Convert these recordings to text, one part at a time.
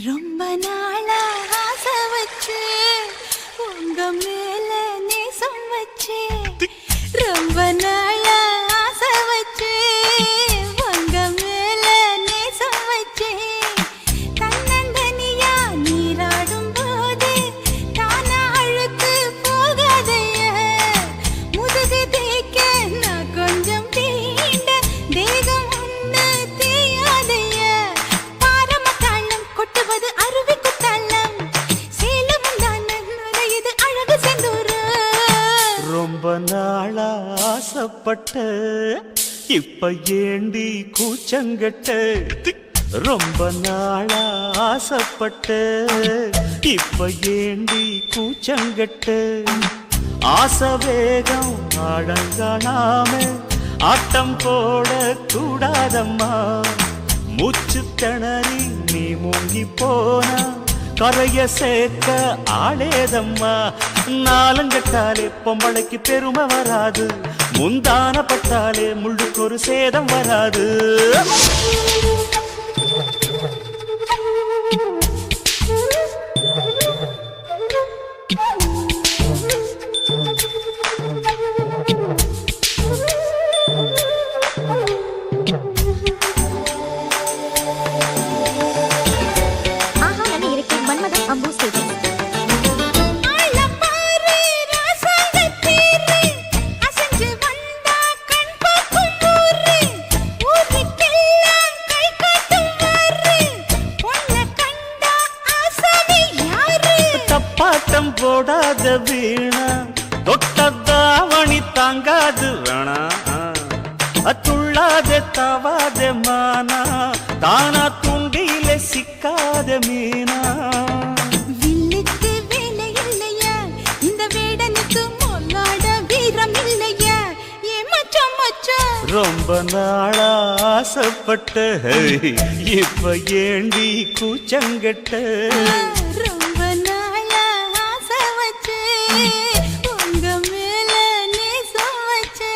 ரொம்ப நாளா ஆசை வச்சு உங்க மேல நேசம் வச்சு ரொம்ப நாளா ஆசை வச்சு உங்க மேல நேசம் வச்சு தன்னந்தனியா நீராடும் போது தானா அழுக்கு போகாதைய முதுகு தேய்க்க நான் கொஞ்சம் தீண்ட தேகம் ஒண்ணு தேயாதைய பாரமத்தாளம் கொட்டுவது அருவி குத்தாளம் சேலமும் தான் நுரையுது அழகு செந்தூர ரொம்ப நாளா ஆசைப்பட்ட இப்ப ஏண்டி கூச்சங்கட்ட ரொம்ப நாளா ஆசைப்பட்ட இப்ப ஏண்டி கூச்சங்கட்ட ஆசை வேகம் அடங்கானாம ஆட்டம் போட கூடாதம்மா மூச்சு திணறி நீ மூங்கி போனா கரைய சேர்க்க ஆளேதம்மா நாலங்கட்டாலே பொம்பளைக்கு பெருமை வராது முந்தான பட்டாலே முள்ளுக்கு ஒரு சேதம் வராது பாட்டம் போடாத வீணா தொட்டதாவணி தாங்காது வேணா துள்ளாத தவாத மானா தானா துண்டியில சிக்காத மீனா வில்லுக்கு வேலை இல்லையா இந்த வேடனுக்கு மொல்லாட வீரம் இல்லையா ஏ மச்சான் மச்சான் ரொம்ப நாளா ஆசைப்பட்ட இப்ப ஏண்டி கூச்சங்கட்ட ரொம்ப நாளா ஆசை வச்சு உங்க மேல நேசம் வச்சு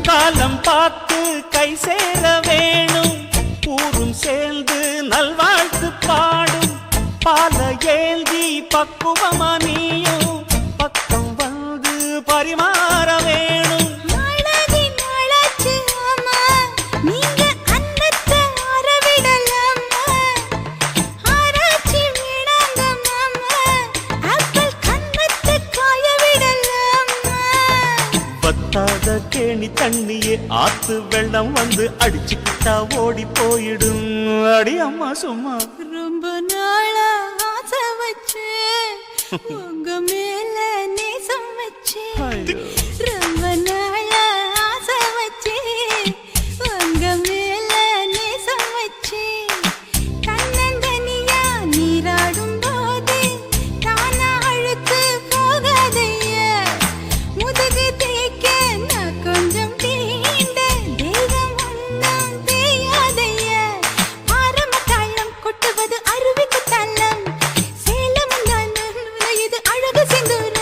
காலம் பார்த்து கை சேர வேணும் ஊரும் சேர்ந்து நல்வாழ்த்து பாடும் பால ஏந்தி பக்குவமா நீயும் பக்கம் வந்து பரிமாற வேணும் நாளாகி நாளாச்சு ஆமா நீங்க அன்னத்தை ஆரவிடலாமா ஆராய்ச்சி விடாங்க மாமா ஆப்பிள் கன்னத்தை காய விடலாமா பத்தாத கேணி தண்ணியே ஆத்து வெள்ளம் வந்து அடிச்சுக்கிட்டா ஓடி போயிடும் அடி அம்மா சும்மா ரொம்ப நாளா ஆசை வச்சு உங்க மேல நேசம் வச்சு ரொம்ப நாளா ஆசை வச்சு உங்க மேல நேசம் வச்சு தன்னந்தனியா நீராடும் போது தானா அழுக்கு போகாதைய முதுகு தேய்க்க நான் கொஞ்சம் தீண்ட தேகம் ஒன்றும் தேயாதைய பாரமத்தாளம் கொட்டுவது அருவி குத்தாளம் சேலமும் தான் நுரையுது அழகு செந்தூர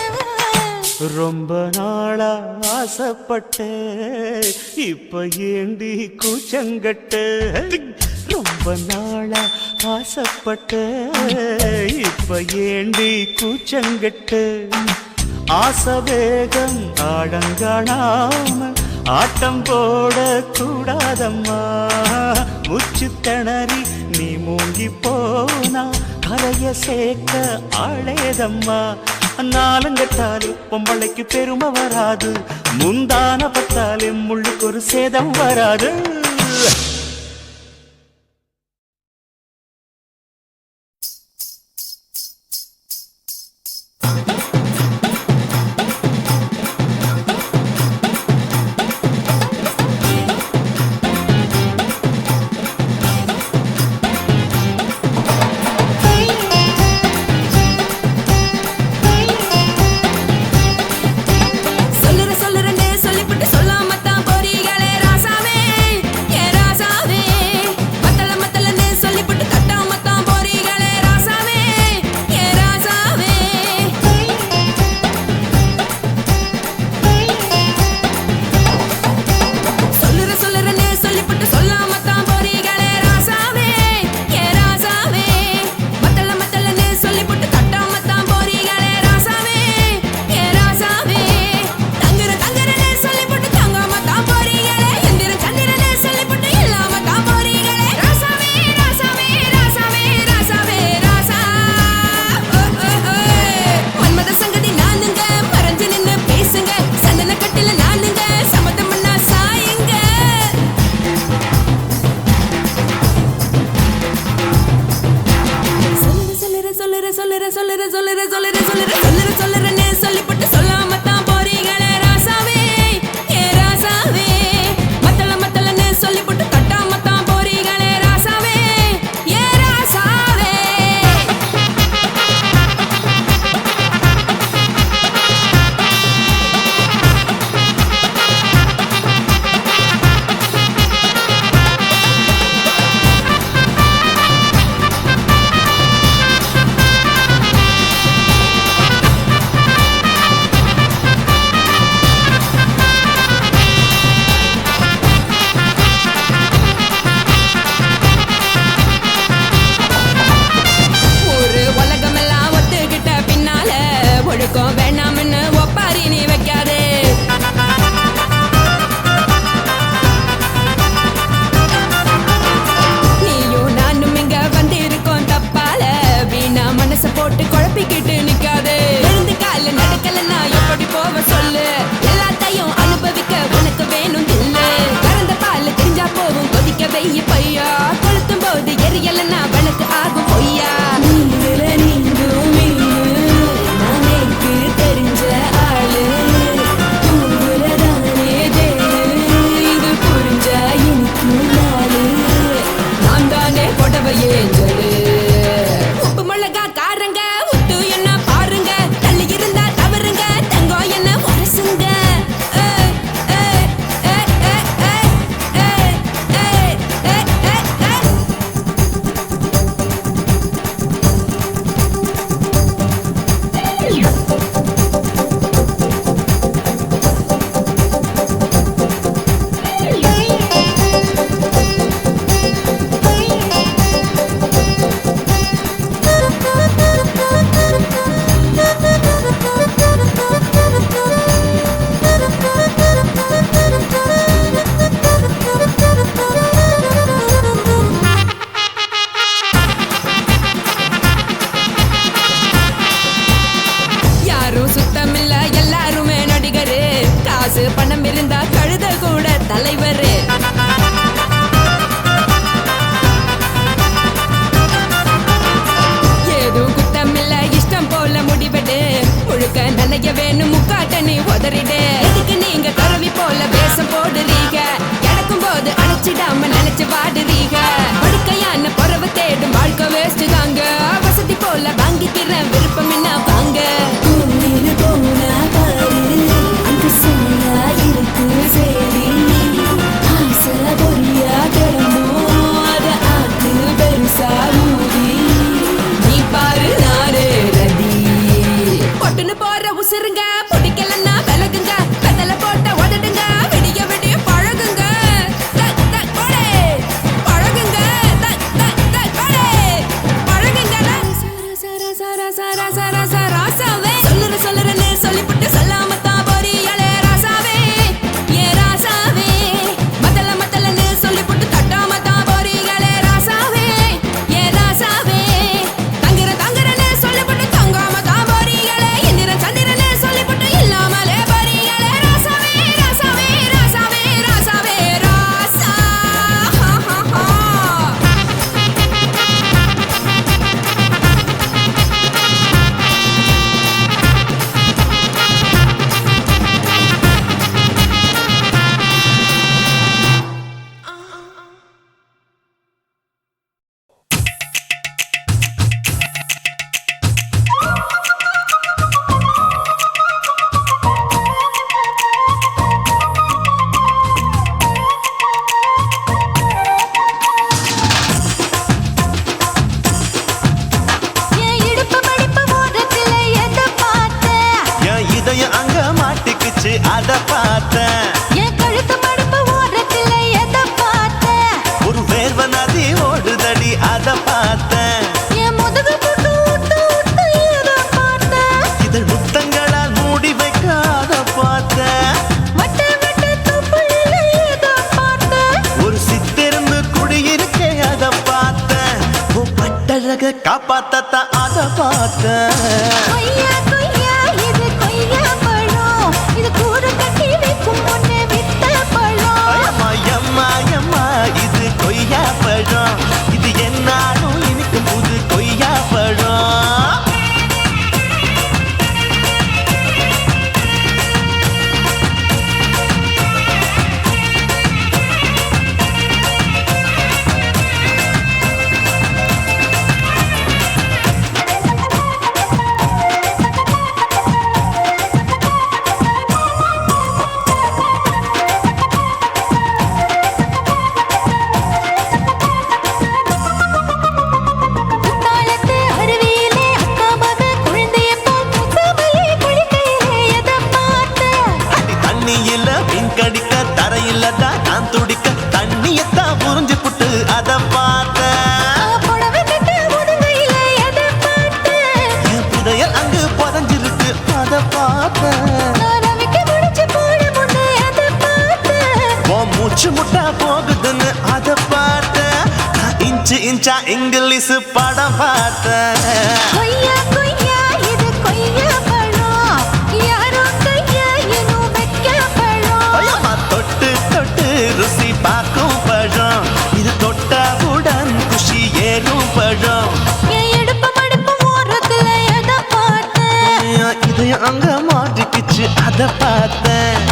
ரொம்ப நாளா ஆசைப்பட்ட இப்ப ஏண்டி கூச்சங்கட்ட ரொம்ப நாளா ஆசைப்பட்ட இப்ப ஏண்டி கூச்சங்கட்ட ஆசை வேகம் ஆடங்கானாம ஆட்டம் போட கூடாதம்மா மூச்சு திணறி நீ மூங்கி போனா கரைய சேர்க்க ஆளேதம்மா நாலங்கட்டாலே பொம்பளைக்கு பெருமை வராது முந்தான பட்டாலே முள்ளுக்கு ஒரு சேதம் வராது சொல்லுறேன்னு சொல்லிவிட்டு சொல்லாமத்தான் போறிய பார்த்தேன். என் கழுத்து மடுப்பு ஓரத்துல எதை பார்த்தேன்? ஒரு வேர்வ நதி ஓடுதடி அத பார்த்தேன். என் முதுகு போட்டு ஊத்து ஊத்து எதை பார்த்தேன்? இதழ் முத்தங்களால் மூடி வைக்க அத பார்த்தேன். வட்ட வட்ட தொப்புளில எதை பார்த்தேன்? ஒரு சித்திருந்து குடியிருக்கே அத பார்த்தேன். உன் பட்டழக காப்பாத்தத்தான் அத பார்த்தேன். கொய்யா கொய்யா இது கொய்யா பழம், இது கூடு கட்டி வைக்கும் முன்னே வித்த பழம். அம்மா எம்மா எம்மா இது கொய்யா பழம். இது என்னாலும் எனக்கு புது கொய்யா பழம். குத்தாலத்து அருவியிலே அக்கா மக குழந்தைய போல் முத்தமலே குளிக்கையிலே எதை பார்த்தேன்? அடி தண்ணியில மீன் கடிக்க தரையில தான் நான் துடிக்க தண்ணியத்தான் புரிஞ்சு புட்டு அத பார்த்தேன். புடவை கட்ட முதுகையிலே எதை பார்த்தேன்? என் புதையல் அங்கு புதஞ்சிருக்கு அத பார்த்தேன். நான் ரவிக்கு முடிச்சு போட முன்னே எதை பார்த்தேன்? உன் மூச்சு முட்டா போகுதுன்னு அத பார்த்தேன். நான் இன்ச்சு இன்ச்சா இங்கிலீஷ் படம் பார்த்தேன். கொய்யா கொய்யா இது கொய்யா பழம், யாரோ கையா இன்னும் வைக்க பழம். ஐயம்மா தொட்டு தொட்டு ருசி பார்க்கும் பழம். இது தொட்டவுடன் குஷி ஏறும் பழம். என் இடுப்பு மடுப்பு ஓரத்துல எதை பார்த்தேன்? என் இதயம் அங்க மாட்டிக்கிச்சு அத பார்த்தேன்.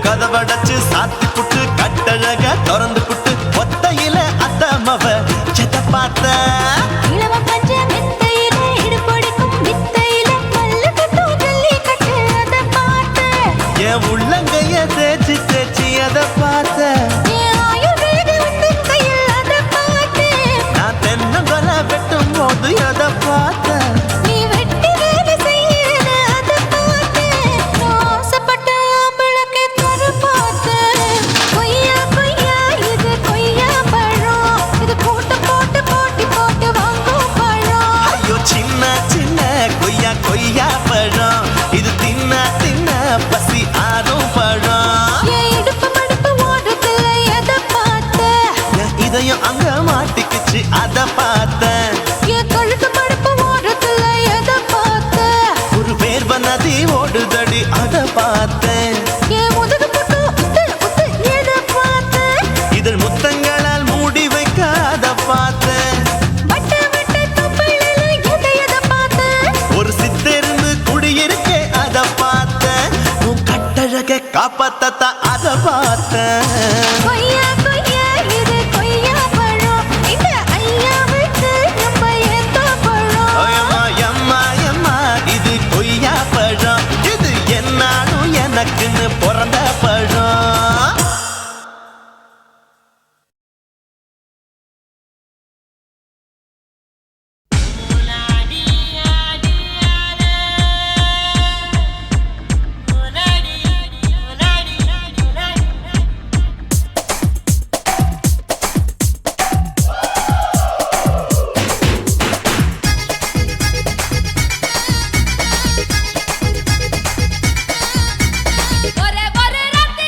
கதவடைச்சு சாத்தி புட்டு கட்டழக திறந்து புட்டு ஒத்தையில அத்தமவ செத்த பார்த்த. இளவ பஞ்ச மெத்தையிலே இடுப்பொடிக்கும் வித்தையிலே மல்லு கட்டும் ஜல்லிக்கட்டு அதை பார்த்தேன். என் உள்ளங்கைய தேய்ச்சி தேய்ச்சி அத பார்த்த. என் ஆயுர்வேத உந்தன் கையில் அதை பார்த்தேன். நான் தென்னங்கொலை வெட்டும் போது அத பார்த்த. நீ வெட்டி வேலை செய்யறது அதை பார்த்தேன். நான் ஆசைப்பட்ட ஆம்பளுக்கு தர பார்த்தேன். கொய்யா கொய்யா இது கொய்யா பழம், இது போட்டு போட்டு போட்டி போட்டு வாங்கும் பழம். ஐயோ சின்ன சின்ன கொய்யா கொய்யா பழம். இது தின்ன தின்ன பசி ஆறும் பழம். என் இடுப்பு மடுப்பு ஓரத்துல எதை பார்த்தேன்? என் இதயம் அங்க மாட்டிக்கிச்சு அத பார்த்தேன். என் கழுத்து மடுப்பு ஓரத்துல எதை பார்த்தேன்? ஒரு வேர்வ நதி ஓடுதடி அத பார்த்தேன். என் முதுகு போட்டு உத்து உத்து எதை பார்த்தேன்? இதழ் முத்தங்களால் மூடி வைக்க அத பார்த்தேன். வட்ட வட்ட தொப்புளில எதை பார்த்தேன்? ஒரு சித்திருந்து குடியிருக்கே அத பார்த்தேன். உன் கட்டழக காப்பாத்தத்தான் அத பார்த்தேன். கொய்யா கொய்யா இது கொய்யா பழம், இந்த ஐயா விட்டு நம்ம எந்த பழம்? அம்மா எம்மா எம்மா இது கொய்யா பழம். இது என்னாலும் எனக்குன்னு பிறந்த பழம். ஒரே ஒரே ராத்திரி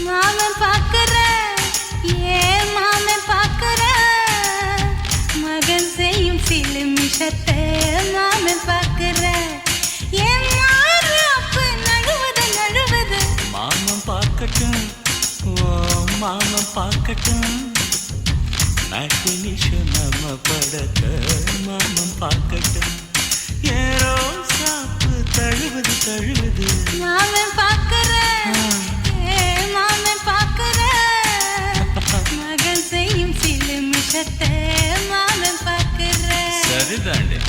மாமன் பார்க்கற ஏன் மாமன் பார்க்கற மகன் செய்யும் சில நிமிஷத்தை மாமன் பார்க்கற ஏன் மாறாப்பு நழுவது நழுவது மாமன் பார்க்கட்டும் ஓ மாமன் பார்க்கட்டும் நாட்டு நிஷம் நம்ம படத்த மாமன் பார்க்கட்டும் ஏரோ சாப்பு தழுவது தழுவது மாமன் பார்க்கற ஏன் மாமன் பார்க்கற மகன் செய்யும் சில நிமிஷத்தை மாமன் பார்க்கற சரிதாண்டி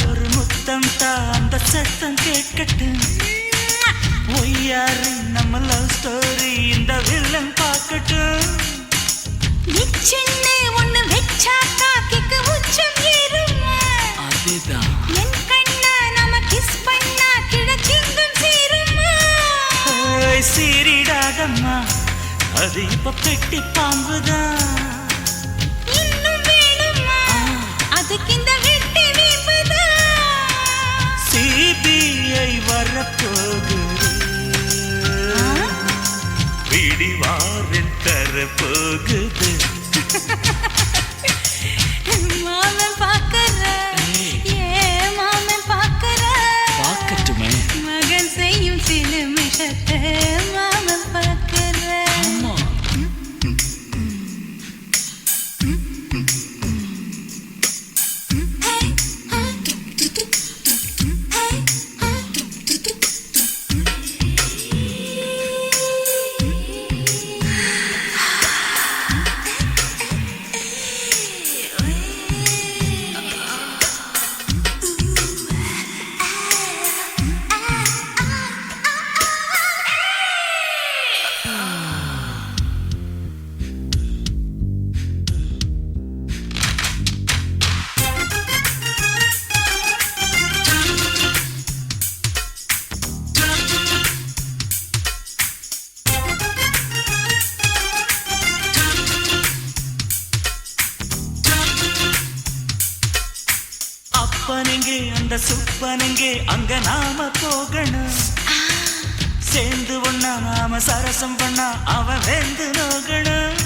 ஒரு முத்தம் தா அந்த சத்தம் கேட்கட்டும் ஒய்யாரு நம்ம லவ் ஸ்டோரி இந்த வில்லன் பார்க்கட்டும் சின்ன ஒண்ணு வெச்சாக்கா கிக்கு உச்சம் ஏறுமா அதுதான் என் கண்ணா நாம கிஸ் பண்ணா கிழச்சிங்கம் சேருமா சீரிடாதம்மா அது இப்ப பெட்டி பாம்புதான் இன்னும் வேணுமா அதுக்கு இந்த வெட்டி வீம்புதான் சிபிஐ வரப்போகுது பிடிவாரில் தரப்போகுது மாமன் பார்க்கற ஏன் மாமன் பார்க்கற பார்க்கட்டுமே மகன் செய்யும் சில நிமிஷத்தை மாமன் பார்க்கற ஆமா அப்பனெங்கே அந்த சுப்பனெங்கே அங்க நாம போகணும் சேர்ந்து ஒண்ணா நாம சரசம் பண்ணா அவன் வெந்து நோகணும்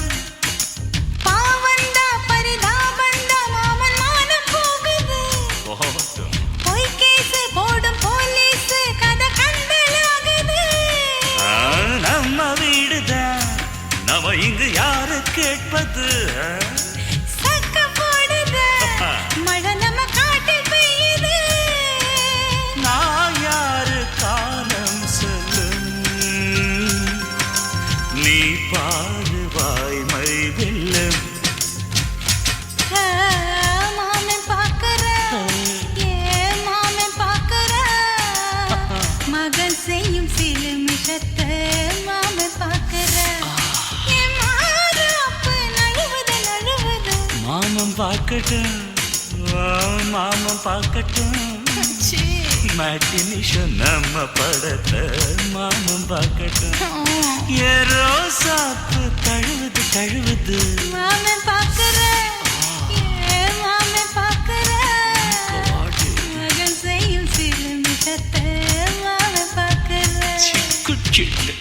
பாவந்தா பரிதாபந்தா மாமன் மானம் போகுது பொய் கேஸ் போடும் போலீஸ் கதை கண்டலாகுது நம்ம வீடுதான் நம்ம இங்கு யாரு கேட்பது சக்க போடுது மழை நம்ம காட்டில் பெய்யுது நான் யாரு காலம் சொல்லும் நீ பாரு வாய்மை வெல்லும் மாமன் பார்க்கற ஏன் மாமன் பார்க்கற மகன் செய்யும் சில நிமிஷத்தை மாமன் பார்க்கற என் மாறாப்பு நழுவது நழுவது மாமன் பார்க்கட்டும் மாமன் பார்க்கட்டும் மாட்டி நிஷம் நம்ம படத்தை மாமன் பார்க்கட்டும் ஏரோ சாப்பு தழுவுது தழுவுது மாமன் பார்க்கற ஏன் மாமன் பார்க்கற மகன் செய்யும் சில நிமிஷத்தை மாமன் பார்க்கற சிக்கு சிட்டு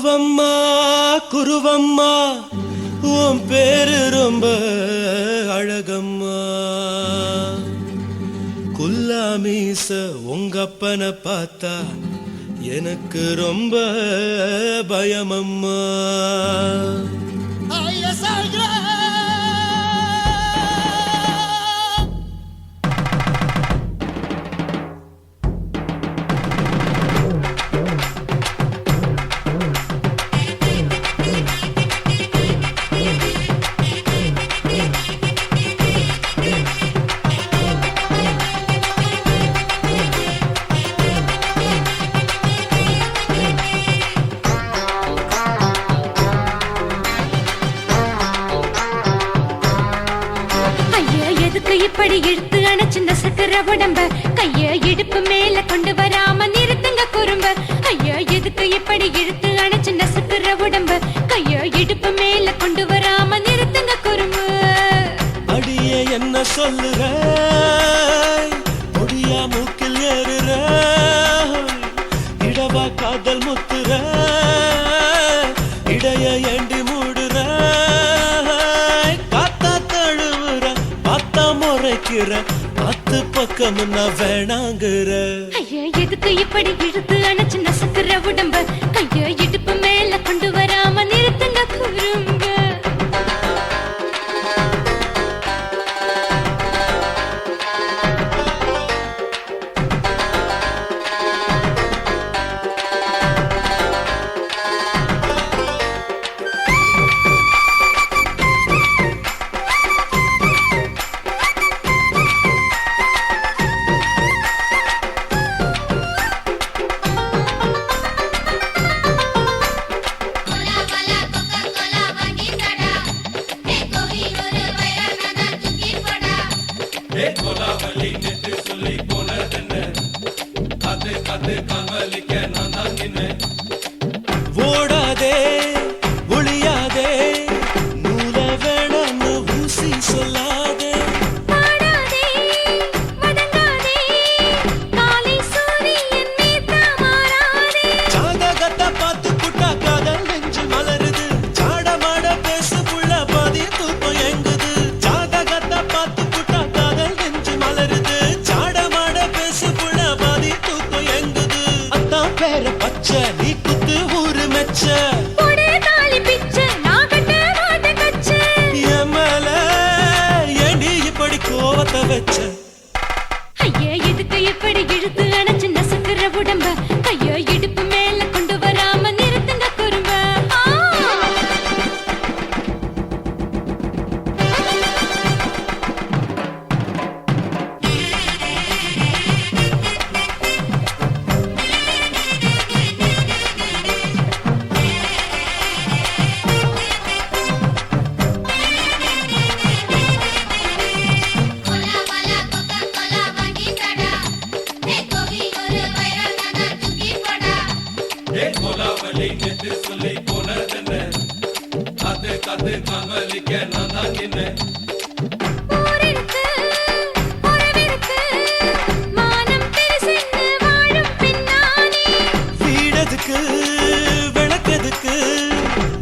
குருவம்மா குருவம்மா உன் பேரு ரொம்ப அழகம்மா குல்லாமீச உங்க அப்பனை பார்த்தா எனக்கு ரொம்ப பயமம்மா ஐயா எதுக்கு இப்படி இழுத்து அணைச்சு நசுக்கிற உடம்ப கைய இடுப்பு மேல கொண்டு வராம நிறுத்துங்க குறும்ப ஐயா எதுக்கு இப்படி இழுத்து அணைச்சு நசுக்கிற உடம்ப கைய இடுப்பு மேல கொண்டு வராம நிறுத்துங்க குறும்பு அடியே என்ன சொல்லுற முடியா மூக்கில் ஏறுற இடவா காதல் முத்துற இடைய ஏண்டி மூடுற காத்தா தழுவுற பார்த்தா முறைக்கிற பத்து பக்கம் நான் வேணாங்குற ஐயா எதுக்கு இப்படி இழுத்து அணைச்சு நசுக்கிற உடம்ப கைய இடுப்பு மேல கொண்டு வராம நிறுத்துங்க குறும்ப ஓடாதே ஒளியாதே நூல வேணான்னு ஊசி சொல்லாதே பாடாதே வதங்காதே காலை சூரியன் மீது மாறாதே ஜாதகத்தை பார்த்து புட்டா காதல் நெஞ்சு மலருது சாடமாட பேசு புள்ள பாதி தூக்கம் எங்குது ஜாதகத்தை பார்த்து புட்டா காதல் நெஞ்சு மலருது சாடமாட பேசு புள்ள பாதி தூக்கம் எங்குது அத்தான் பேர பச்சை நீ குத்து ஊரு மெச்ச போடே தாலி பிச்சை நான் கட்ட மாட்டேன் கச்சை என் மேல ஏண்டி இப்படி கோவத்தை வச்ச ஐயா எதுக்கு இப்படி இழுத்து அணைச்சு நசுக்கிற உடம்ப கைய இடுப்பு மேல கொண்டு வராம நிறுத்துங்க குறும்ப ஊரிருக்கு உறவிருக்கு மானம் பெருசென்னு வாழும் பின்னானே வீடதுக்கு விளக்கதுக்கு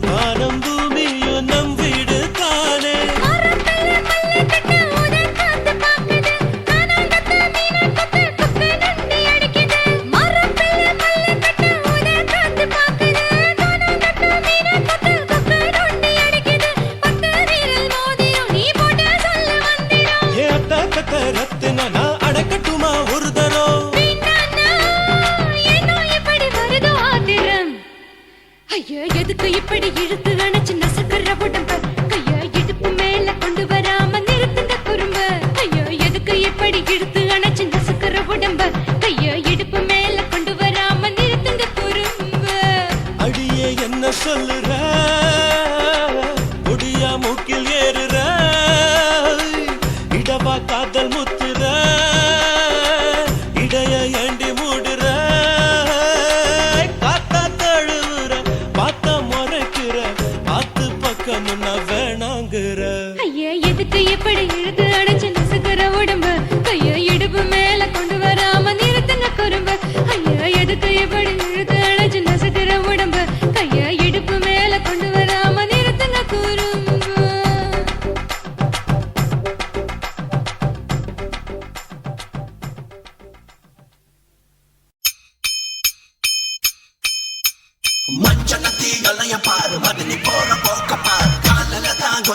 வானம் பூமியும் நம் வீடு தானே மரத்துல மல்லு கட்டு உதன் காத்து பாக்குது கானாங்கத்து மீனாங்கத்து குக்கு நண்டி அடிக்குது மரத்துல மல்லு கட்டு உதன் காத்து பாக்குது கானாங்கத்து மீனாங்கத்து குக்கு நண்டி அடிக்குது பத்து வீரல் மோதிரம் நீ போட்ட சொல்ல வந்திடும் ஏ அத்த கத்த ரத்தின நான் அடக்கட்டுமா ஒரு தரம் வீணானா ஏனோ இப்படி வருதோ ஆத்திரம் ஐயா எதுக்கு இப்படி இழுத்து அணைச்சு நசுக்கிற உடம்ப கைய இடுப்பு மேல கொண்டு வராம நிறுத்துங்க குறும்ப ஐயா எதுக்கு இப்படி இழுத்து அணைச்சு நசுக்கிற உடம்ப கைய இடுப்பு மேல கொண்டு வராம நிறுத்துங்க குறும்ப அடியே என்ன சொல்லுற முடியா மூக்கில் ஏறுற இடவா காதல் முத்துற இடைய ஏண்டி மூடுற காத்தா தழுவுற பார்த்த முறைக்கிற பார்த்து பக்கம் நான் வேணாங்குற ஐயா எதுக்கு இப்படி இழுத்து அணைச்சு நசுக்கிற உடம்ப கைய இடுப்பு மேல கொண்டு வராம நிறுத்துங்க குறும்ப ஐயா எதுக்கு இப்படி இழுத்து அணைச்சு நசுக்கிற உடம்ப கைய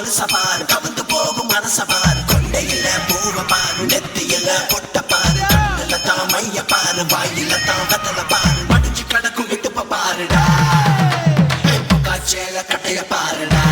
கொலுச பாரு கவுந்து போகும் மனச பாரு கொண்டையில பூவ பாரு நெத்தியில பொட்ட பாரு கண்ணுல தான் மைய பாரு வாயில தான் கத்தல பாரு மடிச்சு கிடக்கும் விட்டுப்ப பாருடா காய்ச்சல கட்டைய பாருடா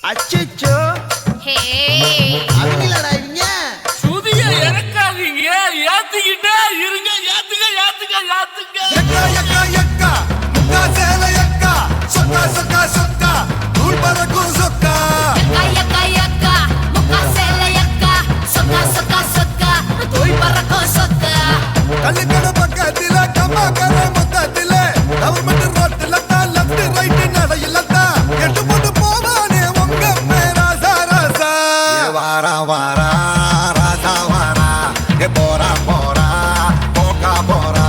அச்சச்சோ அவங்களடா இவங்க சுதிய இறக்காதீங்க ஏத்துக்கிட்டே இருங்க ஏத்துங்க ஏத்துங்க ஏத்துங்க யக்கா யக்கா யக்கா முக்கா சேல யக்கா சொக்கா சொக்கா சொக்கா தூள் பறக்கும் சொக்கா கல்லுக்கட பக்கத்தில கம்மாக்கர மொத்தத்தில கவர்மெண்ட் ரோட்டில தான் லெஃப்ட் ரைட் நடையில தான் எட்டு போட்டு போவானே உங்க மேரா சாரசா வாரா வாரா ராசா வாரா ஏ போரா போரா போக்கா போரா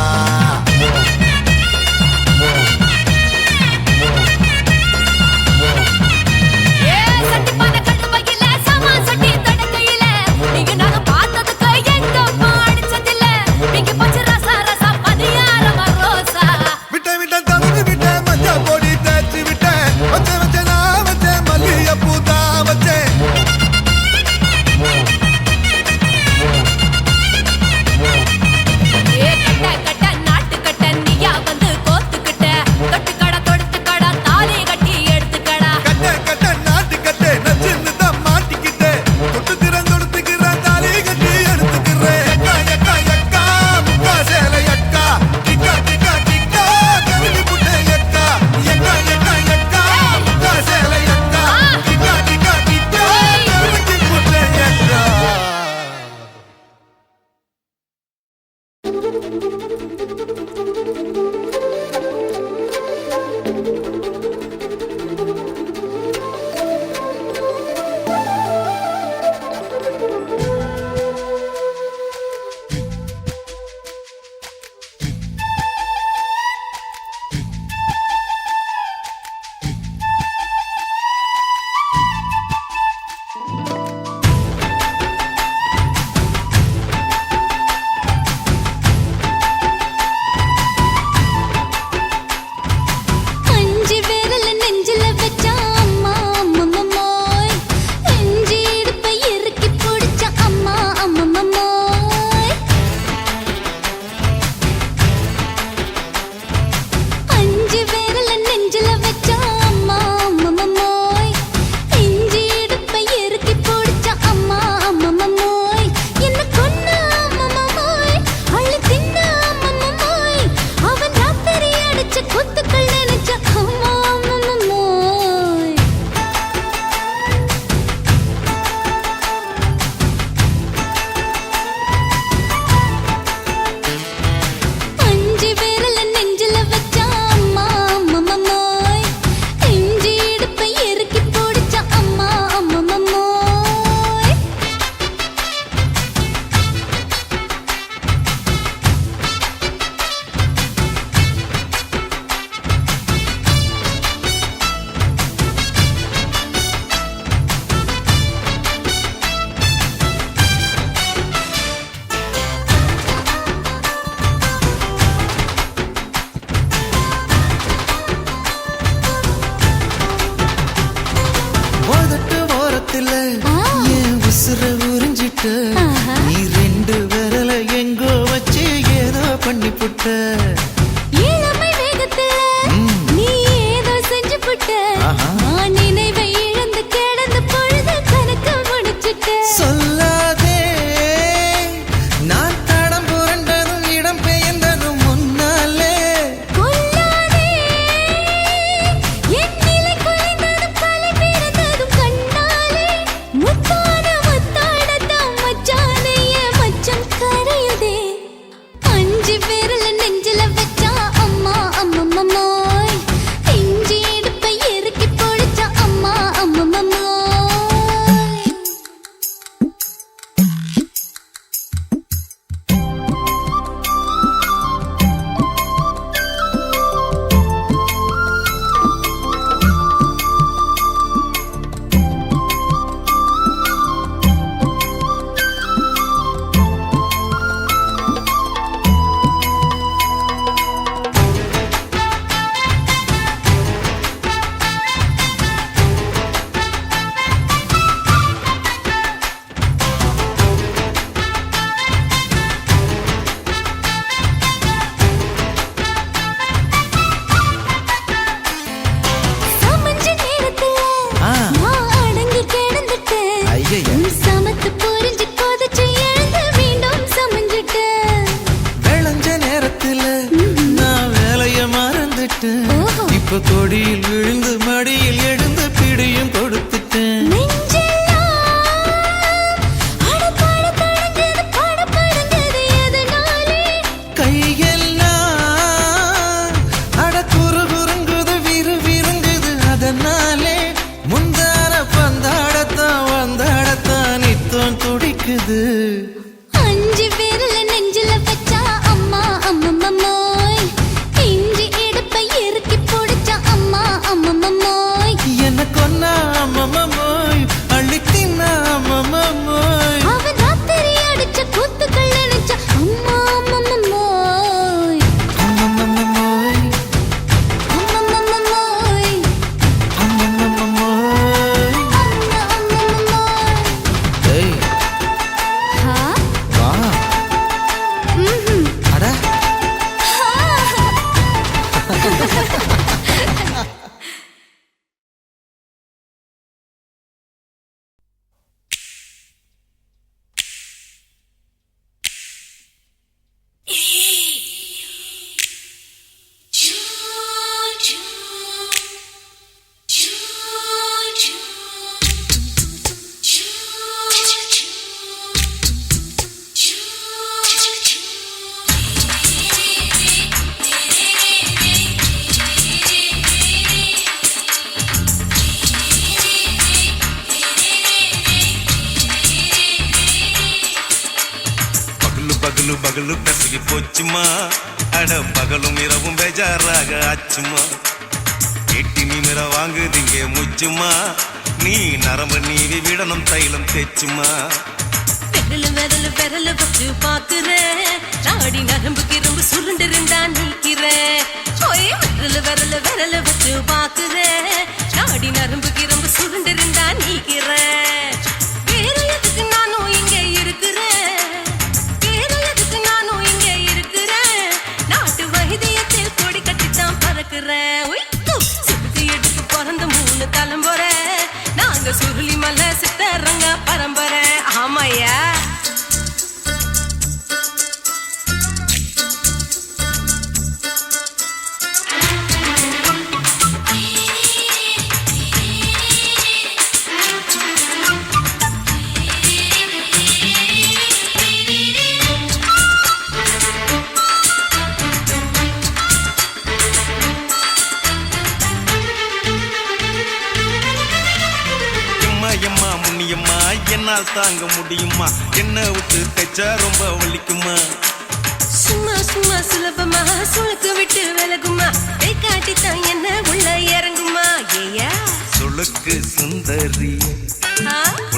விட்ட விட்ட தடவி விட்ட மஞ்சா பொடி தேய்ச்சி விட்டேன் வச்ச வச்ச நான் வச்சேன் மல்லிகை பூ தான் வச்சேன் பகலு பகலு பசிக்கு போச்சுமா அட பகலும் இரவும் பேஜாராக ஆச்சுமா எட்டி நிமிர வாங்குதிங்க முச்சுமா நீ நரம்பு நீவி விடணும் தைலம் தேச்சுமா விரல் விரல் வச்சு பாக்குறேன் நாடி நரம்பு கிரம்பு சுருண்டு இருந்தா நீக்கிறேன் விரல் வச்சு பாக்குறேன் நாடி நரம்பு கிரம்பு சுருண்டு இருந்தா நீக்கிறேன் வேற எதுக்கு நானும் இங்க இருக்கிறேன் வேற எதுக்கு நானும் இங்க இருக்கிறேன் நாட்டு வைத்தியத்தில் கொடி கட்டித்தான் பறக்கிறேன் சுத்தி எடுத்து பிறந்த 3 தலைமுறை நாங்க சுருளி மலை சித்தரங்க பரம்பரை ஆமாயா எம்மா முன்னியம்மா என்னால் தாங்க முடியுமா என்ன விட்டு தைச்சா ரொம்ப வலிக்குமா சும்மா சும்மா சுலபமா சுளுக்கு விட்டு விலகுமா கை காட்டித்தான் என்ன உள்ள இறங்குமா ஏயா சுளுக்கு சுந்தரி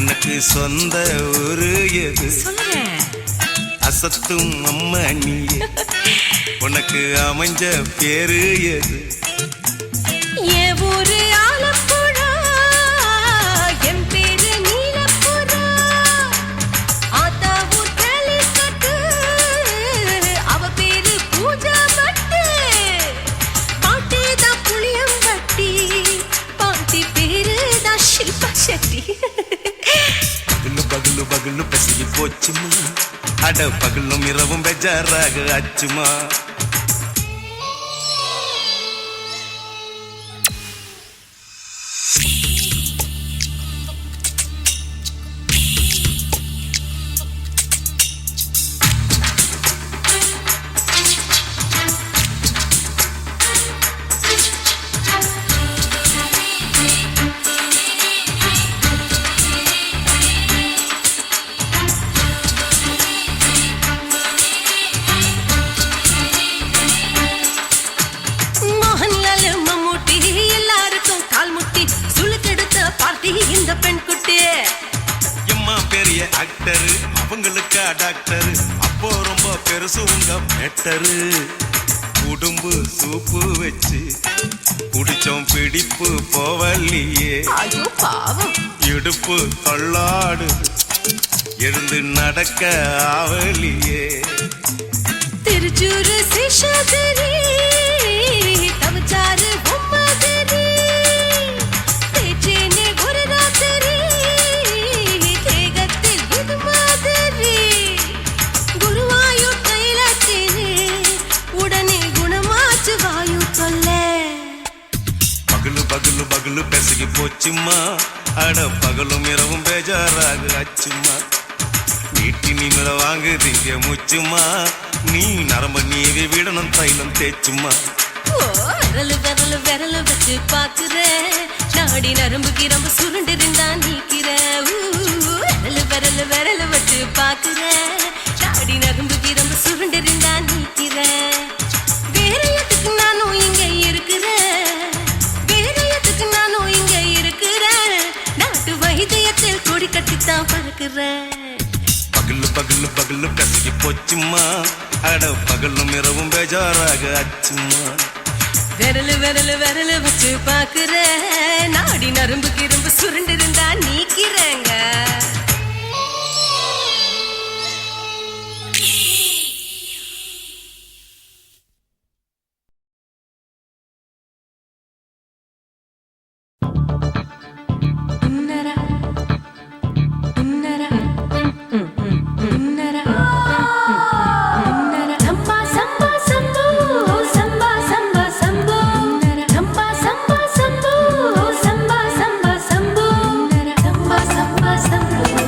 உனக்கு சொந்த ஊரு எது சொல்றேன் அசத்தும் அம்மா நீ உனக்கு அமைஞ்ச பேரு எது என் ஊரு ஆலப்புழா என் பேரு நீலப்புறா ஆத்தா ஊர் கேலிக்கட்டு அவ பேரு பூஜா பட்டு பாட்டி தான் புளியம்பட்டி பாட்டி பேரு தான் ஷில்பா செட்டி பகலு பகலு பகலு பசிக்கு போச்சுமா அட பகலும் இரவும் பெஜாராக ஆச்சுமா இந்த பெண் குட்டி எம்மா பெரிய ஆக்டர் அவங்களுக்கா டாக்டர் அப்போ ரொம்ப பெருசு உங்க மேட்டரு உடும்பு சூப்பு வச்சு குடிச்சோம் பிடிப்பு போவல்லையே ஐயோ பாவம் இடுப்பு தள்ளாடு எழுந்து நடக்க ஆவலியே திருச்சூரு சேஷாதிரி தவச்சாரு பொம்மதிரி தேச்சேனே ஒரு ராத்திரி தேகத்தில் இது மாதிரி குருவாயூர் தைலத்தினே உடனே குணமாச்சு வாயு சொல்ல பகலு பகலு பகலு பெசகி போச்சுமா அட பகலும் இரவும் பேஜாராக ஆச்சுமா நீட்டி நிமிர வாங்குதிங்க முச்சுமா நீ நரம்ப நீவி விடணும் தைலம் தேச்சுமா விரல் வச்சு பாக்குறேன் நாடி நரம்பு கிரம்பு சுருண்டு இருந்தா நீக்கிறேன் விரல் வச்சு பாக்குறேன் நாடி நரம்பு கிரம்பு சுருண்டு இருந்தா நீக்கிறேன் வேற எதுக்கு நானும் இங்க இருக்கிறேன் வேற எதுக்கு நானும் இங்க இருக்கிறேன் நாட்டு வைத்தியத்தில் கொடி கட்டித்தான் பறக்கிறேன் பகலு பகலு பகலு கசகி போச்சுமா அட பகலும் இரவும் பேஜாராக ஆச்சுமா விரல் வச்சு பாக்குறேன் நாடி நரம்பு கிரம்பு சுருண்டு இருந்தா நீக்கிறேங்க Samba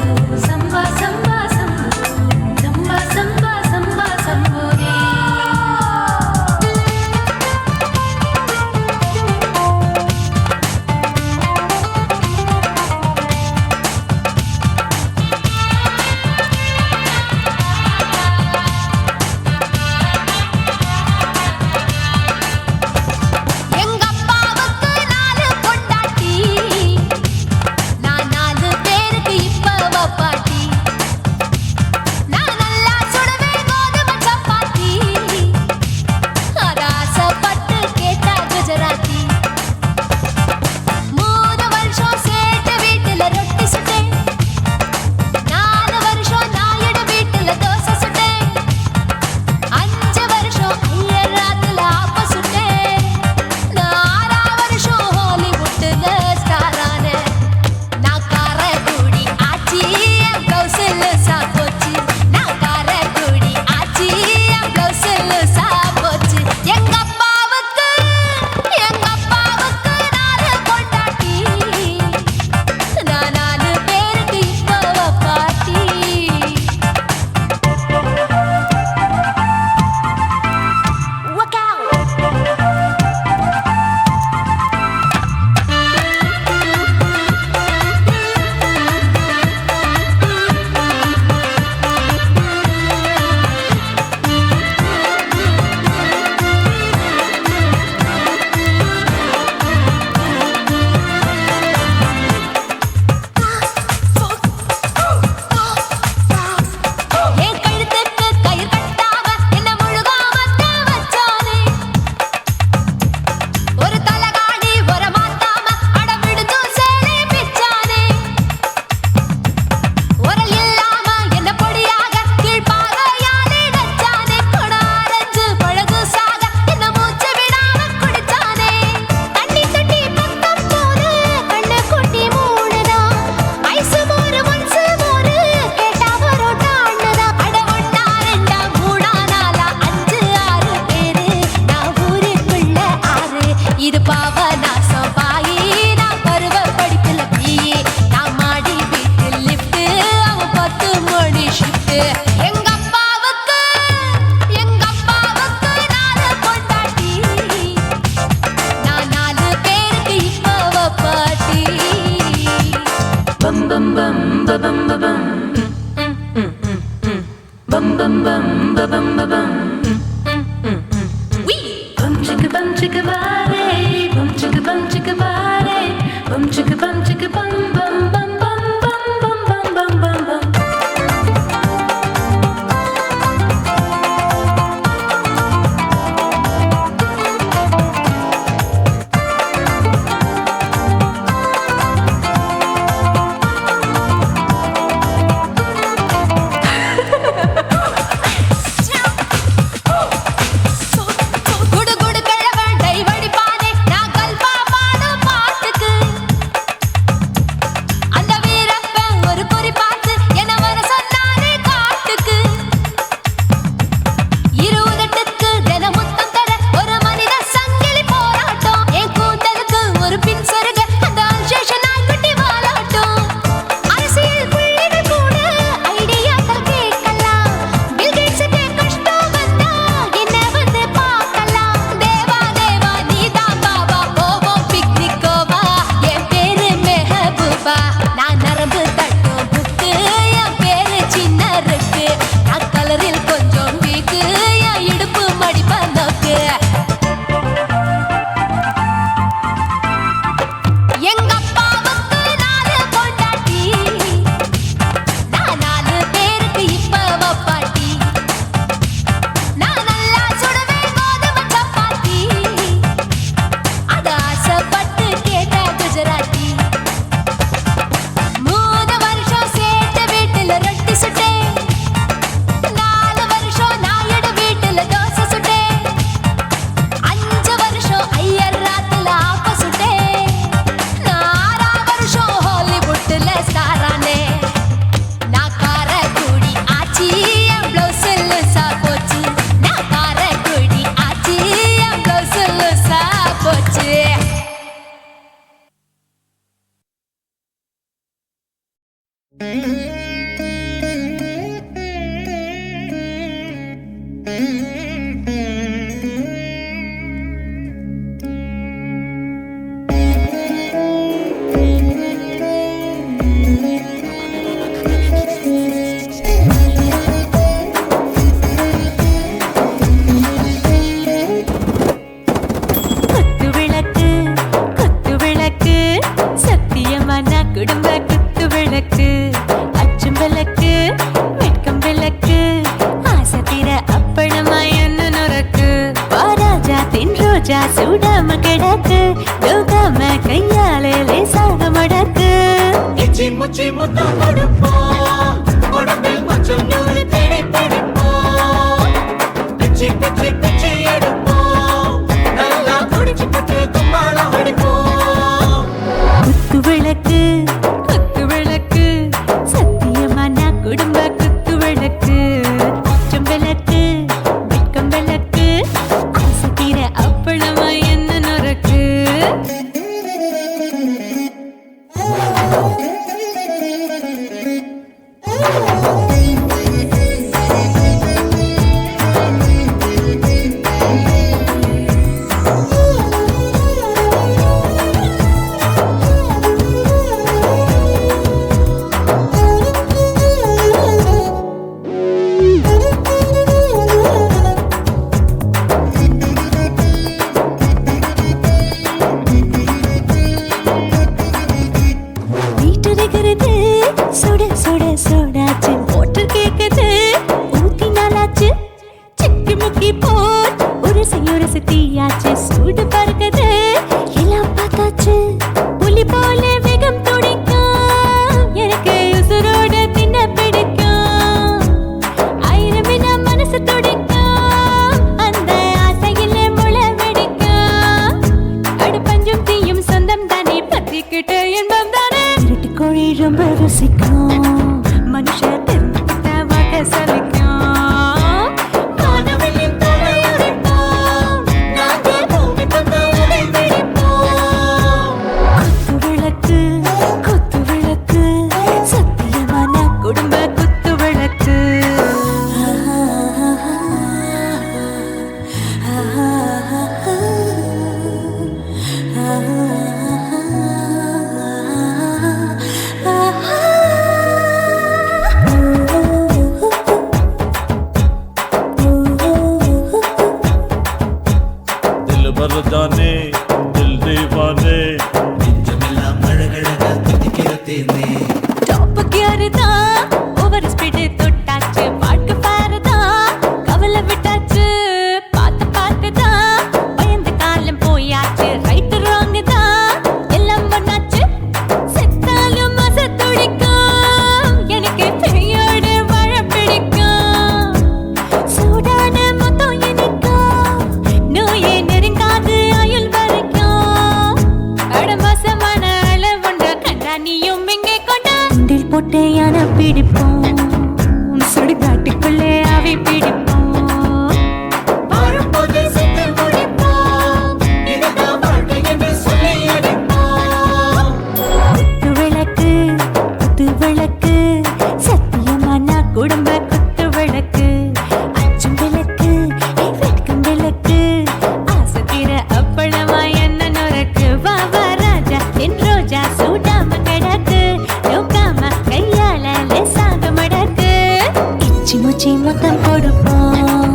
மூச்சு மூச்சு மொத்தம் கொடுப்போம்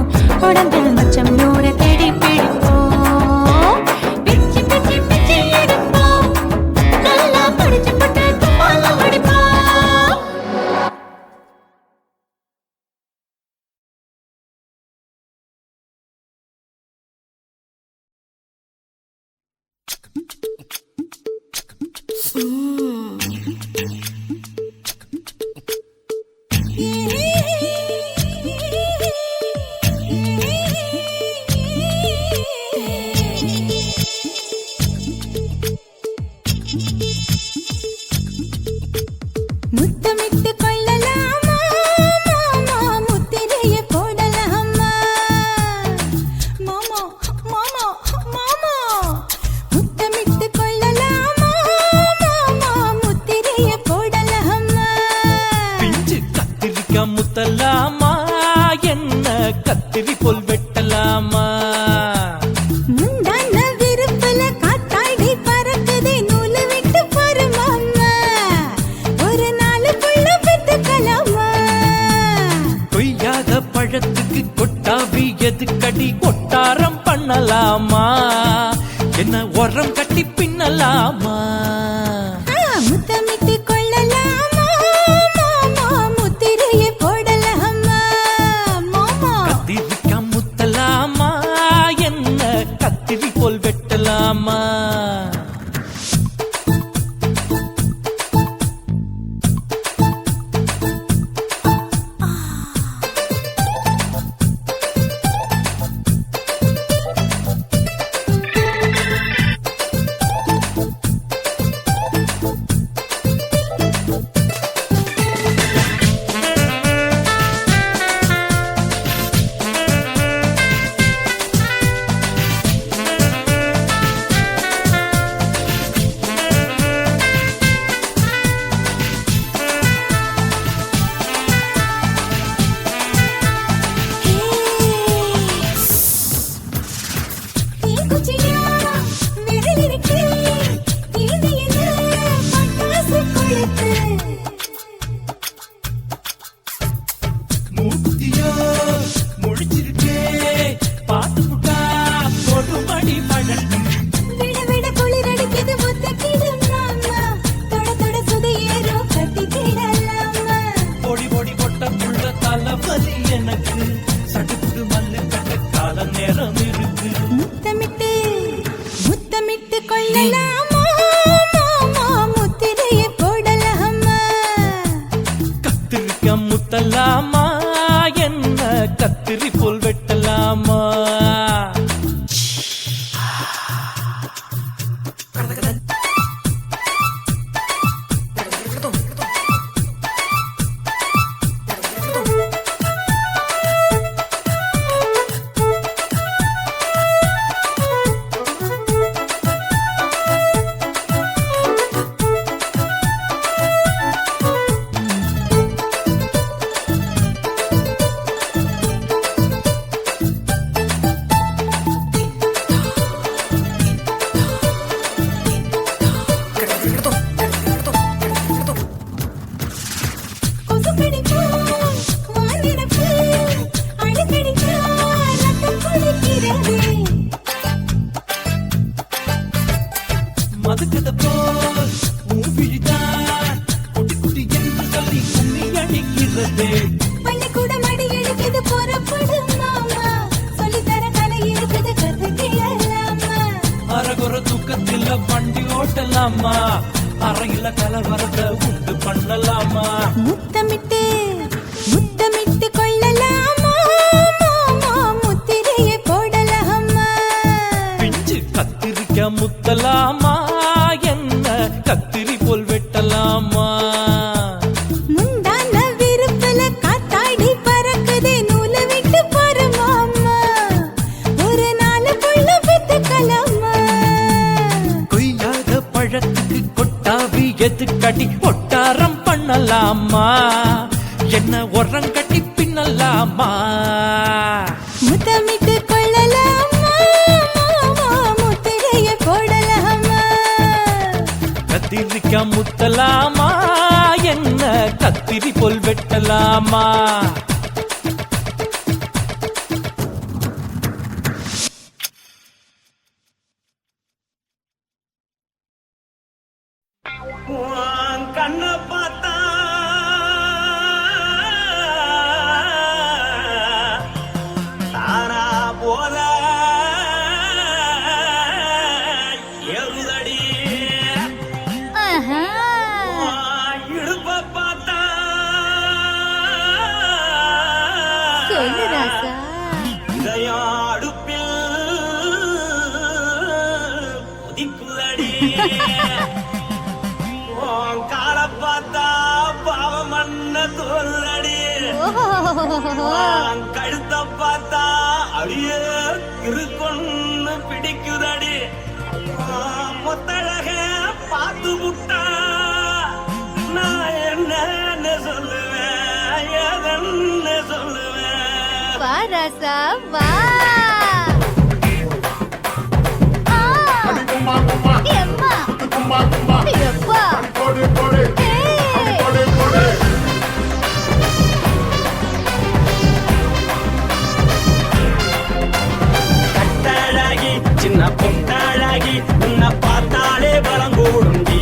உடம்பில் மச்சம் நூற தேடி பிடிப்போம் பிச்சு பிச்சு பிச்சு எடுப்போம் நல்லா படிச்சு போட்டு துப்பால அடிப்போம் முத்தமிட்டு கொள்ளலாமா மாமா முத்திரைய போடலாமா மாமா மாமா மாமா முத்தமிட்டு கொள்ளலாமா மாமா முத்திரைய போடலாமா பிஞ்சு கத்திரிக்காய் முத்தலாமா என்ன கத்திரி போல் வெட்டலாமா முந்தான விருப்பல காத்தாடி பறக்குதே நூலு விட்டு பாரு மாமா ஒரு நாளுக்குள்ள பெத்துக்கலாமா கொய்யாத பழத்துக்கு கொட்டாவி எதுக்கடி கொட்டாரம் பண்ணலாமா என்ன உரம் கட்டி பின்னலாமா முத்தமிட்டு கொள்ளலாமா மாமா முத்திரைய போடலாமா மாமா கத்திரிக்காய் முத்தலாமா என்ன கத்திரி போல் வெட்டலாமா தீக்குச்சியா விரல் இருக்கு தீண்டியில பட்டாசு கொளுத்து மூத்தியோ முடிச்சிருக்கே பாத்து புட்டா கொடுமடி பழம் விட விட குளிர் அடிக்குது ஒத்தக்கிடு மாமா தொட தொட சுதையேறும் கட்டிக்கிடலாமா பொடி பொடி பொட்ட புள்ள தலைவலி எனக்கு சடுக்குடு மல்லு கட்ட கால நேரம் இருக்கு முத்தமிட்டு முத்தமிட்டு கொள்ளலாமா மாமா முத்திரைய போடலாமா கத்திரிக்காய் முத்தலாமா என்ன கத்திரி போல் வெட்டலாமா கொசு கடிச்சா வானிடப்பு அடிக்கடிச்சா ரத்தம் குளிக்கிறது மதுக்கத போல் மூவிழிதான் குட்டி குட்டி என்று சொல்லி கும்மி அடிக்கிறது பள்ளிக்கூடம் அடி எடுக்குது புறப்படு மாமா சொல்லித்தர கலை இருக்குது கத்துக்கிடலாமா அரகுற தூக்கத்தில் வண்டி ஓட்டலாமா அறையில கலவரத்தை உண்டு பண்ணலாமா முத்தமிட்டு முத்தமிட்டு கொள்ளலாமா மாமா முத்திரைய போடலாமா பிஞ்சு கத்திரிக்காய் முத்தலாமா என்ன கத்திரி போல் வெட்டலாமா முந்தான விருப்பல காத்தாடி பறக்குதே நூலு விட்டு பாரு மாமா ஒரு நாளுக்குள்ள பெத்துக்கலாமா கொய்யாத பழத்துக்கு கொட்டாவி எதுக்கடி ஒட்டாரம் பண்ணலாமா என்ன உரம் கட்டி பின்னலாமா முத்தமிட்டு கொள்ளலாமா மாமா முத்திரைய போடலாமா கத்திரிக்காய் முத்தலாமா என்ன கத்திரி போல் வெட்டலாமா சொல்லு ராசா. இதயம் அடுப்பில் உதிக்குதடி உன் கால பார்த்தா பாவம் மண்ண தோல்றடி கழுத்த பார்த்தா அடியே இருக்குன்னு பிடிக்குதடி மொத்தழக பார்த்து விட்டா நான் என்ன சொல்லுவேன் எதன்னு சொல்லுவேன். வா ராசா வா. ஆ. எம்மா. எப்பா. ஏய். கட்டழகி சின்ன பொட்டழகி உன்னை பார்த்தாலே பலம் கூடுண்டி.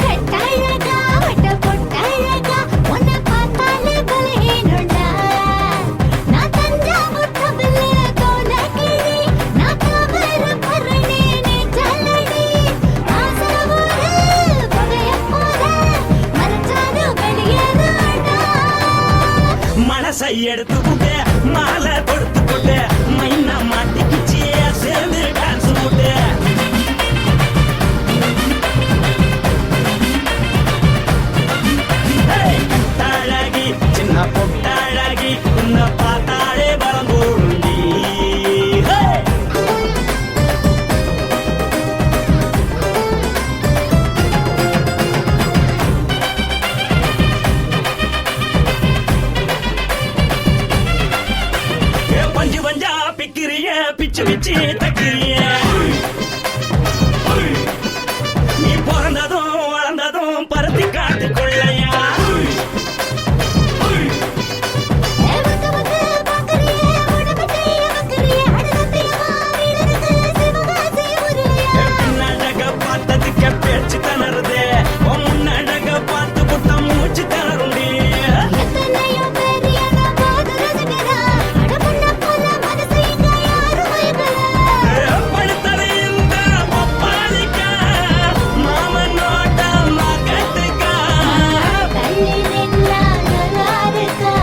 கட்டழகா, வட்ட பொட்டழகா, உன்னை பார்த்தாலே பலஹீனம்டா. நான் தஞ்சாவூர் தவிலு கோலக்கிளி, நான் தாமிரபரணி நீச்சலடி. ஆசையூரு புகையப் போல, மறைச்சாலும் வெளியேறாடா. மனசை எடுத்து புட்டு மாலை கொடுத்து போட்டு மைனா மாட்டிக்கிச்சு சேர்ந்து டான்ஸ் போட்டு. கட்டழகி சின்ன பொட்டழகி உன்னை பார்த்தாலே பலம் கூடுண்டி. பஞ்சு பஞ்சா பிக்கிறிய பிச்சு பிச்சு தக்கிறிய. நீ பிறந்ததும் வளர்ந்ததும் பருத்தி காட்டுக்குள்ளையா. வந்து வந்து பார்க்கறியே, உடம்பு செய்ய வைக்கறியே, அடுத்தத்தையமா வீரருக்கு சிவகாசி உருளையா. பின்னழக பார்த்ததுக்கு பேச்சு திணறுது உன் முன்னழக பார்த்து புட்ட மூச்சு திணறுண்டி. எத்தனையோ பேர் என்ன போது ரசிக்கிறா, அட பொண்ண போல மனசு இங்க யாரும் மயக்கல. படுத்தது இந்த ஒப்பாளிக்கா மாமன் நோட்ட மகட்டுக்கா. தள்ளி நின்னா நல்லா இருக்கா,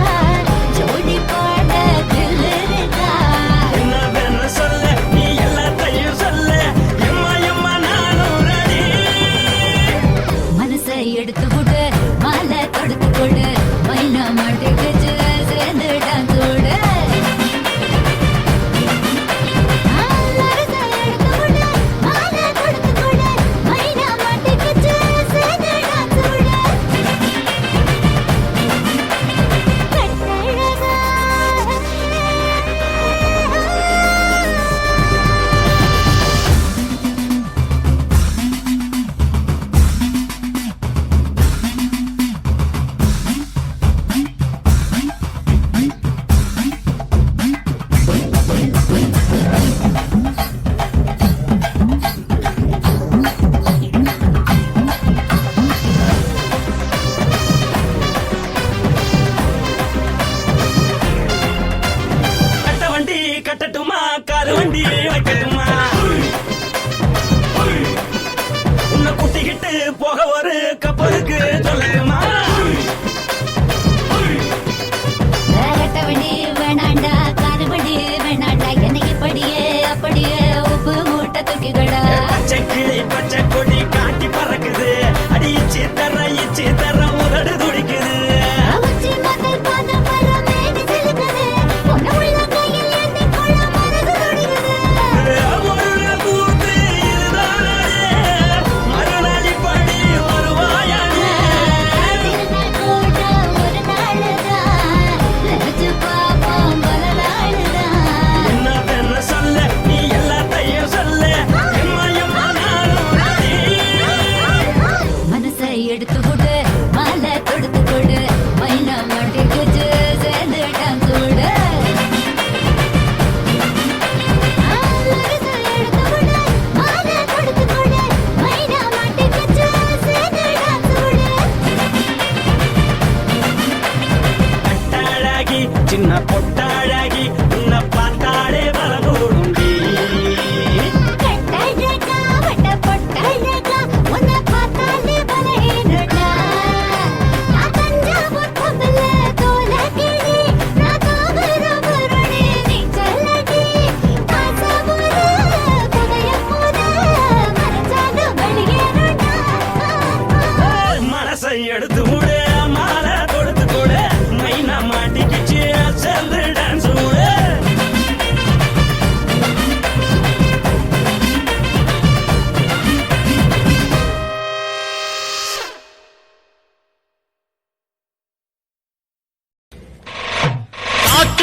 ஜோடி பாட தில் இருக்கா. என்ன வேணும் சொல்ல நீ எல்லாத்தையும் சொல்ல எம்மா எம்மா நானும் ரெடி. மனசை எடுத்து விடு, மாலை தொடுத்து கொடு, மைனா மாட்டுக்குச்சு சேர்ந்து டான்ஸ் விடு. மனசை எடுத்து விடு, மாலை தொடுத்து கொடு, மைனா மாட்டுக்குச்சு சேர்ந்து டான்ஸ் விடு. கட்டழகா.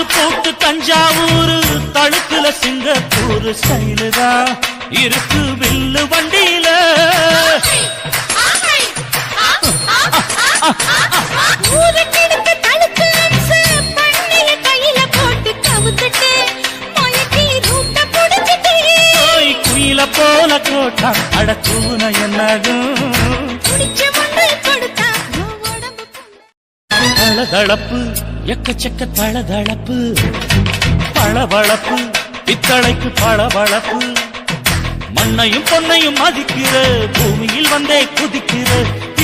காட்டு போட்டு தஞ்சாவூர் தழுக்குல சிங்கப்பூர் ஸ்டைலுதா இருக்கு வில்லு வண்டியில ஊருக்கெடுத்து தழுக்கு அம்சு, பண்ணைய கையில போட்டு கவுத்துட்டு, மயக்கி ரூட்ட புடிச்சிட்டு, குயில போல கோட்டா அடக்கூன என்னதும் குடிச்ச மண்ணு கொடுத்தா உன் உடம்புக்குள்ள. தளதளப்பு எக்கச்சக்க தளதளப்பு பளபளப்பு பித்தளைக்கு பளபளப்பு மண்ணையும் பொன்னையும் மதிக்கிற பூமியில் வந்தே குதிக்கிற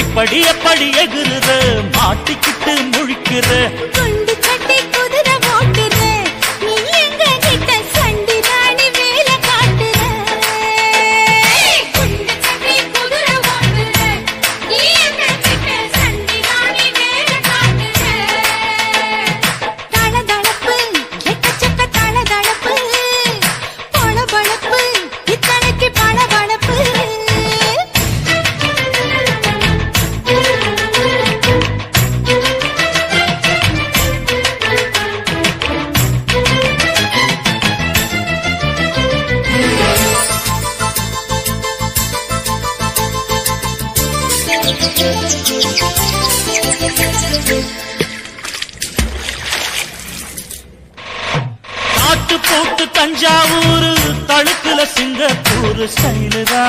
இப்படி எப்படி எகுறுற மாட்டிக்கிட்டு முழிக்கிற குண்டு சட்டி குதிரை ஓட்டுற, நீ எங்க கிட்ட சண்டி ராணி வேலை காட்டுற. குண்டு சட்டி குதிரை ஓட்டுற, நீ எங்க கிட்ட சண்டி ராணி வேலை காட்டுற. தளதளப்பு எக்கச்சக்க தளதளப்பு பளபளப்பு இத்தனைக்கு பளபளப்பு. காட்டு போட்டு தஞ்சாவூர் தழுக்குல சிங்கப்பூர் ஸ்டைலுதா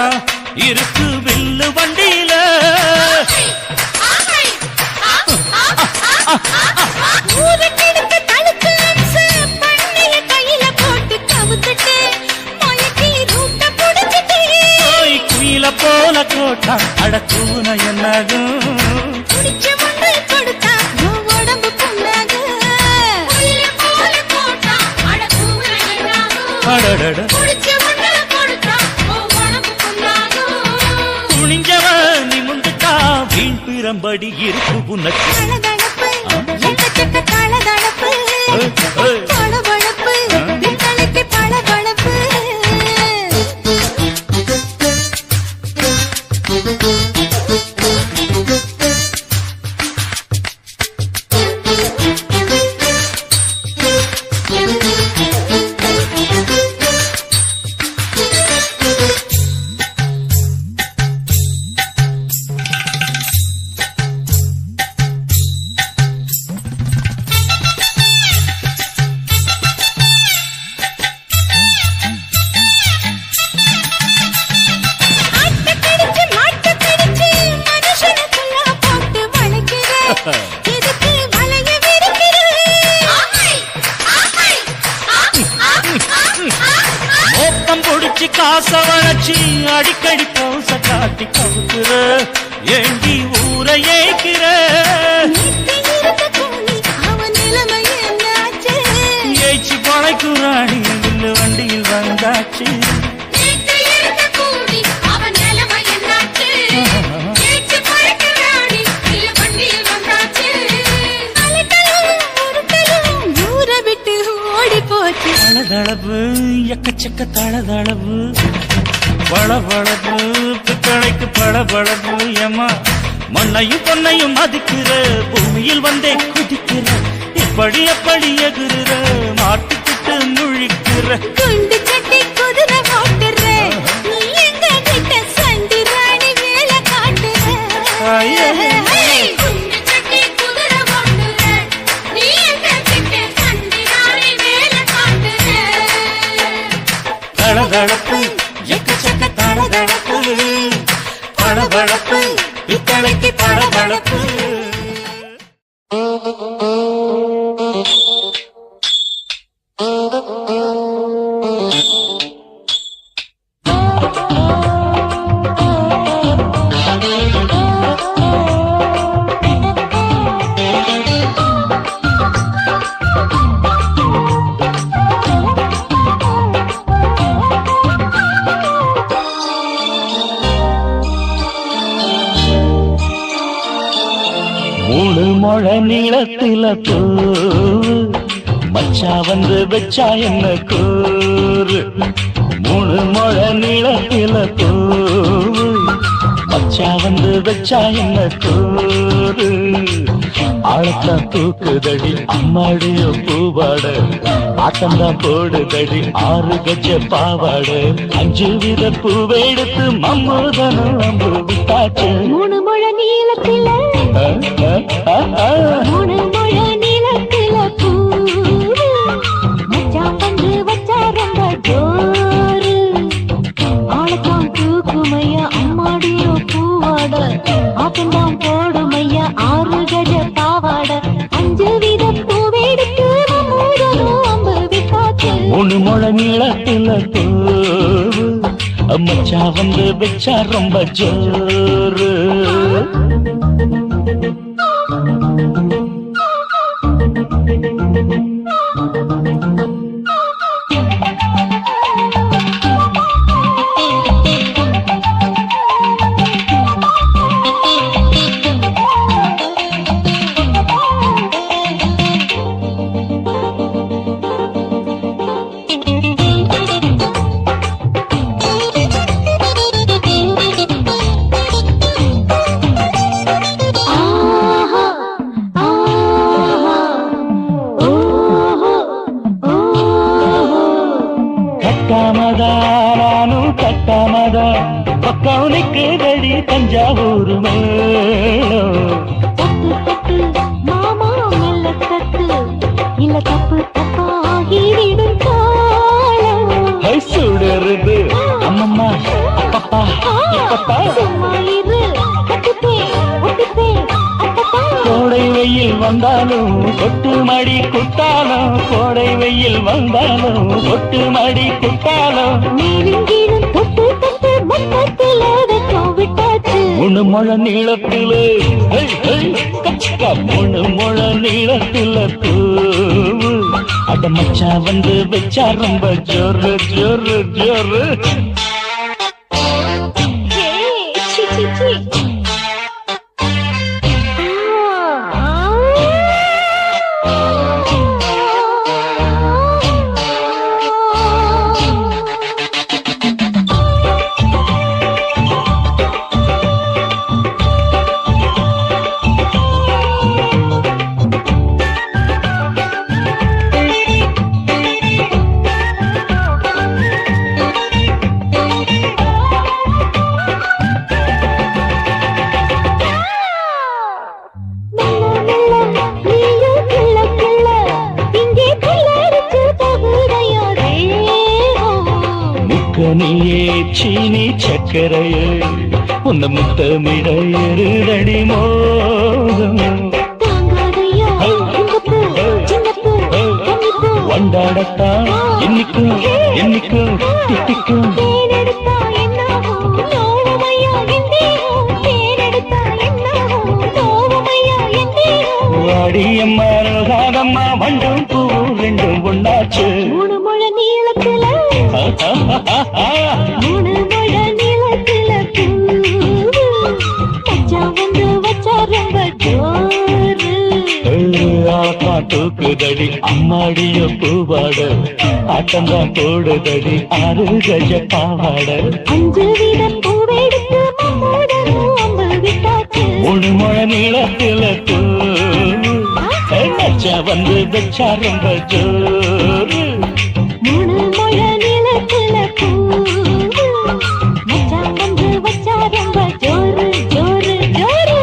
இருக்கு வில்லு வண்டியில ஊருக்கெடுத்து தழுக்கு அம்சு, பண்ணைய கையில போட்டு கவுத்துட்டு, மயக்கி ரூட்ட புடிச்சிட்டு, குயில போல கோட்டா அடக்கூன என்னதும் குடிச்ச மண்ணு கொடுத்தா உன் உடம்பு புண்ணாகு. குயில போல போட்டா அடக்கூற என்னாகும். அடடட குடிச்ச மண்ணு கொடுத்தா உன் உடம்பு புண்ணாகு. துணிஞ்சவன் நிமிந்துட்டா வீண் பிறம்படி இருக்கு உனக்கு தளதளப்பு எக்கச்சக்க தளதளப்பு பளபளப்பு இத்தனைக்கு பளபளப்பு. ஆட்டக்கடிச்சு மாட்டக்கடிச்சு மனுஷனுக்குள்ள போட்டு வளைக்கிற, எதுக்கு வளைய விரிக்கிற? மோப்பம் பொடிச்சு காச வளைச்சு அடிக்கடி பௌச காட்டி கவுக்குற ஏண்டி ஊரை ஏக்கிற நேத்து இருந்த கூலி, அவன் நிலைமை என்னாச்சு? ஏச்சு பழைக்கும் ராணி வில்லு வண்டியில் வந்தாச்சு நேத்து இருந்த கூலி, அவன் நிலைமை என்னாச்சு? நேற்று பறக்கிறாடி, இல்ல வண்டியில் வந்தாச்சு. அலட்டலும் உருட்டலும் ஊரை விட்டு ஓடி போச்சு. தளதளவு எக்கச்சக்க தளதளவு பளபளப்பு பித்தளைக்கு பளபளப்பு ஏமா மண்ணையும் பொன்னையும் மதிக்கிற பூமியில் வந்தே குதிக்கிற இப்படி எப்படி எகுறுற மாட்டிக்கிட்டு முழிக்கிற குண்டு சட்டி குதிரை ஓட்டுற, நீ எங்க கிட்ட சண்டி ராணி வேலை காட்டுற. ஐயே. குண்டு சட்டி குதிரை ஓட்டுற, நீ எங்க கிட்ட சண்டி ராணி வேலை காட்டுற. தளதளப்பு எக்கச்சக்க தளதளப்பு பளபளப்பு பித்தளைக்கு பளபளப்பு மூணு முழ நீளத்தில பூ மச்சா வந்து வச்சா என்ன கூறு மூணு முழ நீளத்தில பூ மச்சா வந்து வச்சா என்ன கூறு ஆளத்தான் தூக்குதடி அம்மாடிய பூவாட ஆட்டம்தான் போடுதடி 6 கஜ பாவாட 5 வித பூவை எடுத்து மம்மூதனும் அம்பு விட்டாச்சு 3 முழ நீளத்தில 3 முழ நீளத்தில பூ மச்சான் வந்து வச்சா ரொம்ப ஜோரு ஆளத்தான் தூக்குமையா அம்மாடிய பூவாட ஆட்டம்தான் போடுமையா 6 கஜ பாவாட 5 வித பூவெடுத்து மம்மூதனும் அம்பு விட்டாச்சு 3 முழ நீளத்தில பூவு மச்சா வந்து வச்சா ரொம்ப ஜோரு கட்டாமதானும் கட்டாமதா பக்கம் நிற்குதடி தஞ்சாவூர் மேளம் தட்டு மாமா மெல்ல தட்டு இல்ல தப்பு தப்பாகிவிடும் காலம் சுடருது அம்மம்மா அப்பப்பா இப்பப்பா சும்மா இரு கட்டுப்பேன் ஒட்டுப்பேன் அப்பப்பா கோடை வெயில் வந்தாலும் கொட்டு மடி குத்தாலும் கோடை வெயில் வந்தாலும் கொட்டு மடி குத்தாலும் மேலும் தொட்டு தொட்டு மொத்தத்தில் வெக்கம் விட்டாச்சு 3 முழ நீளத்திலே 3 முழ நீளத்தில பூவு அட மச்சா வந்து வச்சா ரொம்ப ஜோரு ஜோரு ஜோரு சி சி சி கனியே சீனி சக்கரையே உன்ன முத்தமிட எருதடி மோகம் வண்டாடத்தான் என்னைக்கும் என்னைக்கும் திட்டிக்கும் வாடியம்மா ரோகாதம்மா வண்டும் பூ ரெண்டும் ஒண்ணாச்சு 3 முழ நீளத்தில 3 முழ நீளத்தில மச்சான் வந்து வச்சா ரொம்ப ஜோரு தூக்குதடி அம்மாடிய பூவாட ஆட்டம்தான் போடுதடி 6 கஜ பாவாட 5 வித பூவெடுத்து மம்மூதனும் அம்பு விட்டாச்சு 3 முழ நீளத்தில மச்சா வந்து வச்சா ரொம்ப ஜோரு 3 முழ நீளத்தில மச்சான் வந்து வச்சா ரொம்ப ஜோரு ஜோரு ஜோரு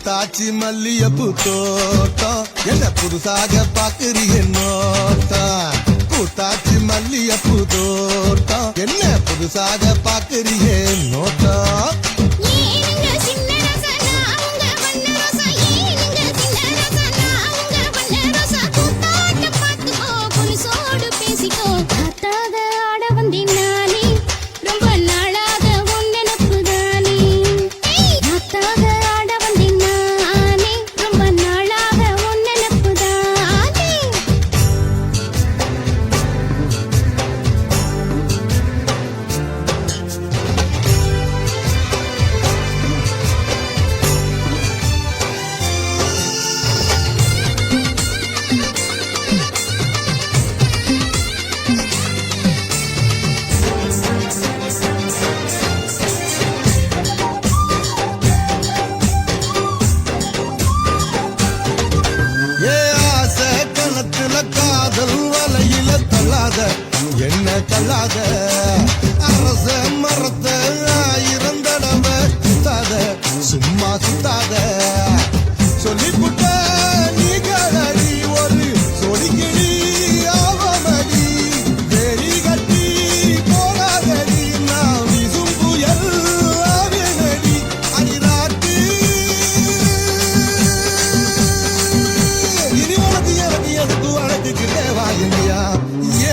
காட்சி மல்லியப்பு தோட்டம் என்ன புதுசாக பாக்குறிய நோட்டம் கூத்தாச்சி மல்லியப்பு தோட்டம் என்ன புதுசாக பாக்குறிய நோட்டம் புதுசா பேசிக்கோ காத்தாக ஆட வந்தேன் நானே ரொம்ப நாளாக உன் நினப்பு தானே காத்தாக ஆட வந்தேன் நானே ரொம்ப நாளாக உன் நினப்பு தானே ஏ ஆசை கணத்துல காதல் வலையில தள்ளாத என்ன தள்ளாத அரச மரத்தை 1000 தடவை சுத்தாத சும்மா சுத்தாத சொல்லிப்புட்ட நீ கடடி ஒரு சொடிக்கிடி ஆவமடி வெறி கட்டி போராடடி நான் வீசும் புயல் ஆவேனடி அடிராட்டி இனி உனக்கு எனக்கு எதுக்கு வழக்குக்கிட்டே வாயினியா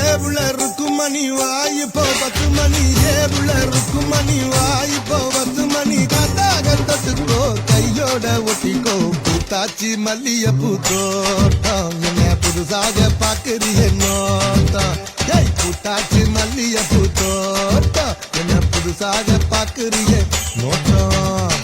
ஏவுல இருக்கும் மணி வாய்ப்போ 10 மணி ஏவுல இருக்கும் மணி வாய்ப்போ 10 மணி காத்தாக தொட்டுக்கோ கையோட ஒட்டிக்கோ பூத்தாச்சி மல்லியப்பூ தோட்டம் என்ன புதுசாக பாக்குறிய நோட்டம் ஏய் பூத்தாச்சி மல்லியப்பூ தோட்டம் என்ன புதுசாக பாக்குறிய நோட்டம்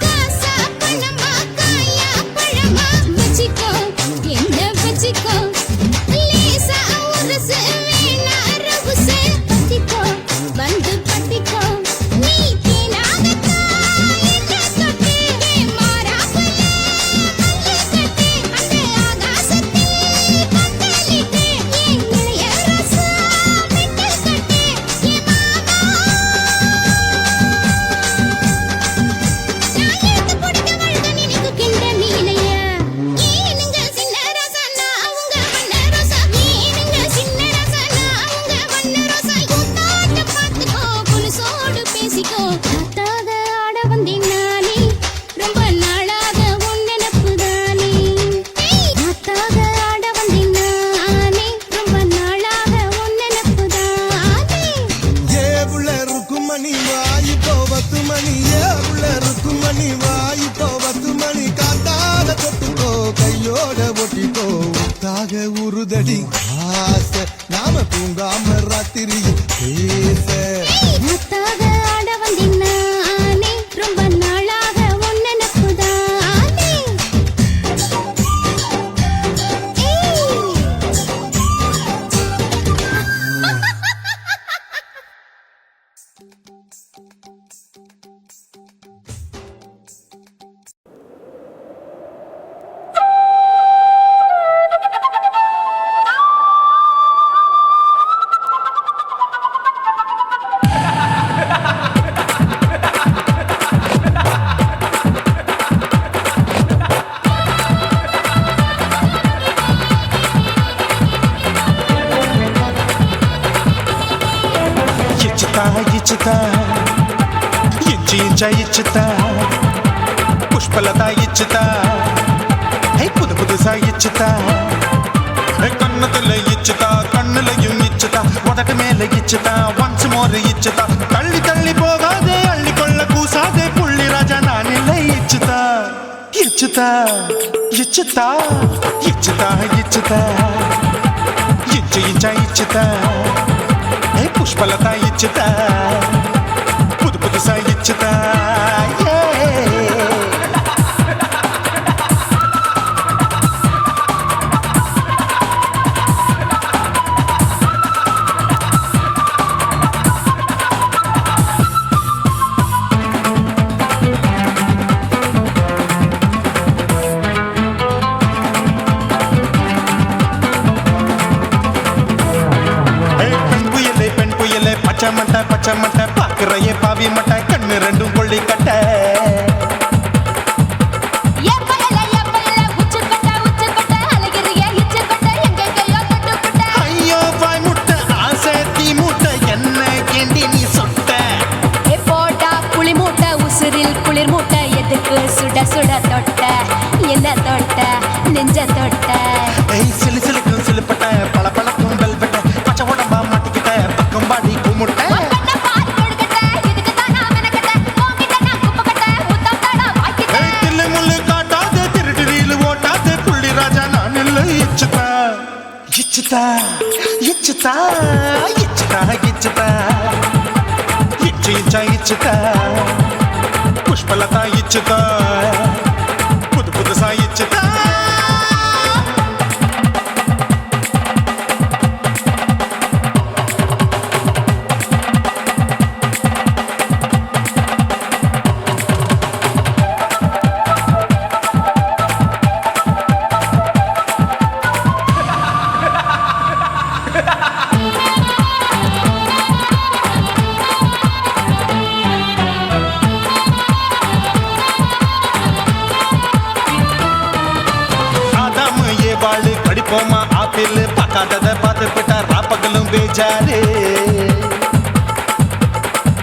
காசா பணமா காயா பழமா வச்சிக்கோ என்ன வச்சிக்கோ லேசா உரசு வேணா ரவுசு பத்திக்கோ வந்து பத்திக்கோ நீ தேனாகத்தான் என்ன தொட்டு மாறாப்புல மல்லு கட்டு அந்த ஆகாசத்தில் பந்தலிட்டு என் இளைய ரசா விட்டு கட்டு என் மாமா நான் எடுத்து போட்ட வழுத நினைக்குகின்ற மீனையா ஏனுங்க சின்ன ரசனா அவங்க வண்ண ரோசா ஏனுங்க சின்ன ரசனா அவங்க வண்ண ரோசா கூத்தாட்ட பார்த்துக்கோ புலுசோடு பேசிக்கோ காத்தாக ஆட வந்தேன் நானே ரொம்ப நாளாக உன் நினப்பு தானே காத்தாக ஆட வந்தேன் நானே ரொம்ப நாளாக உன் நினப்பு தானே ஏவுல இருக்கும் மணி வாய்ப்போ 10 மணி ஏவுல இருக்கும் மணி வாய்ப்போ 10 மணி காத்தால தொட்டுக்கோ கையோட ஒட்டிக்கோ தாக உருதடி ஆசை நாம தூங்காம ராத்திரியில் பேச காத்தாக ஆட வந்தேன் நானே ரொம்ப நாளாக உன் நினப்பு தானே ఇచ్చితా ఇచ్చితా పుష్పలత ఇచ్చితా புது புதுசா இச்சுதா கண்ணத்துல இச்சுதா கண்ணுலையும் இச்சுதா உதட்டு மேல இச்சுதா ஒன்ஸ் மோர் இச்சுதா தள்ளி தள்ளி போகாதே அள்ளி கொள்ள கூசாதே புள்ளி ராஜா நான் இல்லை இச்சுதா இச்சுதா இச்சுதா இச்சுதா இச்சுதா இச்சுதா புஷ்பலதா இச்சுதா புது புதுசா இச்சுதா தொட்ட ஏய் சிலு சிலுக்கும் சிலுப்பட்ட பல பழக்கும் வெல்வெட்ட பச்சை உடம்பா மாட்டிக்கிட்ட பக்கம் பாடி குமுட்ட உன்கிட்ட பால் கொடுக்கட்ட, இதுக்குத்தான் நான் மெனக்கட்ட. உன்கிட்ட நான் குப்பைக்கட்ட, ஊத்தாத்தாடா வாய்க்கிட்ட. ஏய் தில்லு முள்ளு காட்டாத திருட்டு ரீலு ஓட்டாத புள்ளி ராஜா நான் இல்லை இச்சுதா இச்சுதா இச்சுதா இச்சுதா இச்சுதா இச்சு இச்சா இச்சுதா புஷ்பலதா இச்சுதா புது புதுசா இச்சுதா வாழு கடிப்போமா ஆப்பிள் பார்க்காதத பார்த்து விட்டா ராப்பகலும் பேஜாரு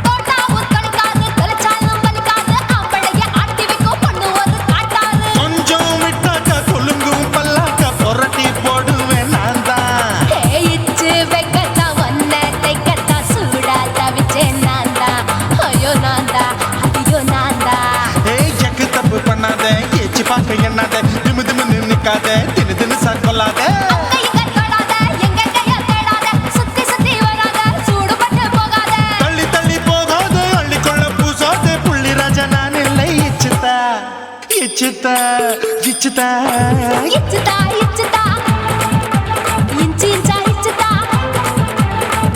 தோட்டாவும் கணிக்காது, தொலைச்சாலும் வலிக்காது. ஆம்பளைய ஆட்டி வைக்கும் பொண்ணு ஒரு காட்டாது. கொஞ்சம் விட்டாக்க கொலுங்கும் பல்லாக்க புரட்டி போடுவேன் நான் தான் தேயிச்சு வைக்கத்தான், ஒன்ன தைக்கத்தான், சூடா தவிச்சேன் நான்தான். ஐயோ நான்தான், ஐயோ நான்தான். ஏய் எக்கு தப்பு பண்ணாத ஏச்சி பார்க்க எண்ணாத திமு திமுன்னு நிக்காத தினு தினு சாக்கொள்ளாத அங்க இங்க தொடாத, எங்க கைய தேடாத, சுத்தி சுத்தி வராத, சூடுபட்டு போகாத. தள்ளி தள்ளி போகாது அள்ளிக்கொள்ள பூசாது புள்ளி ராஜா நான் இல்லை இச்சுதா இச்சுதா இச்சுதா இச்சுதா, இச்சுதா, இன்ச்சு இன்ச்சா இச்சுதா,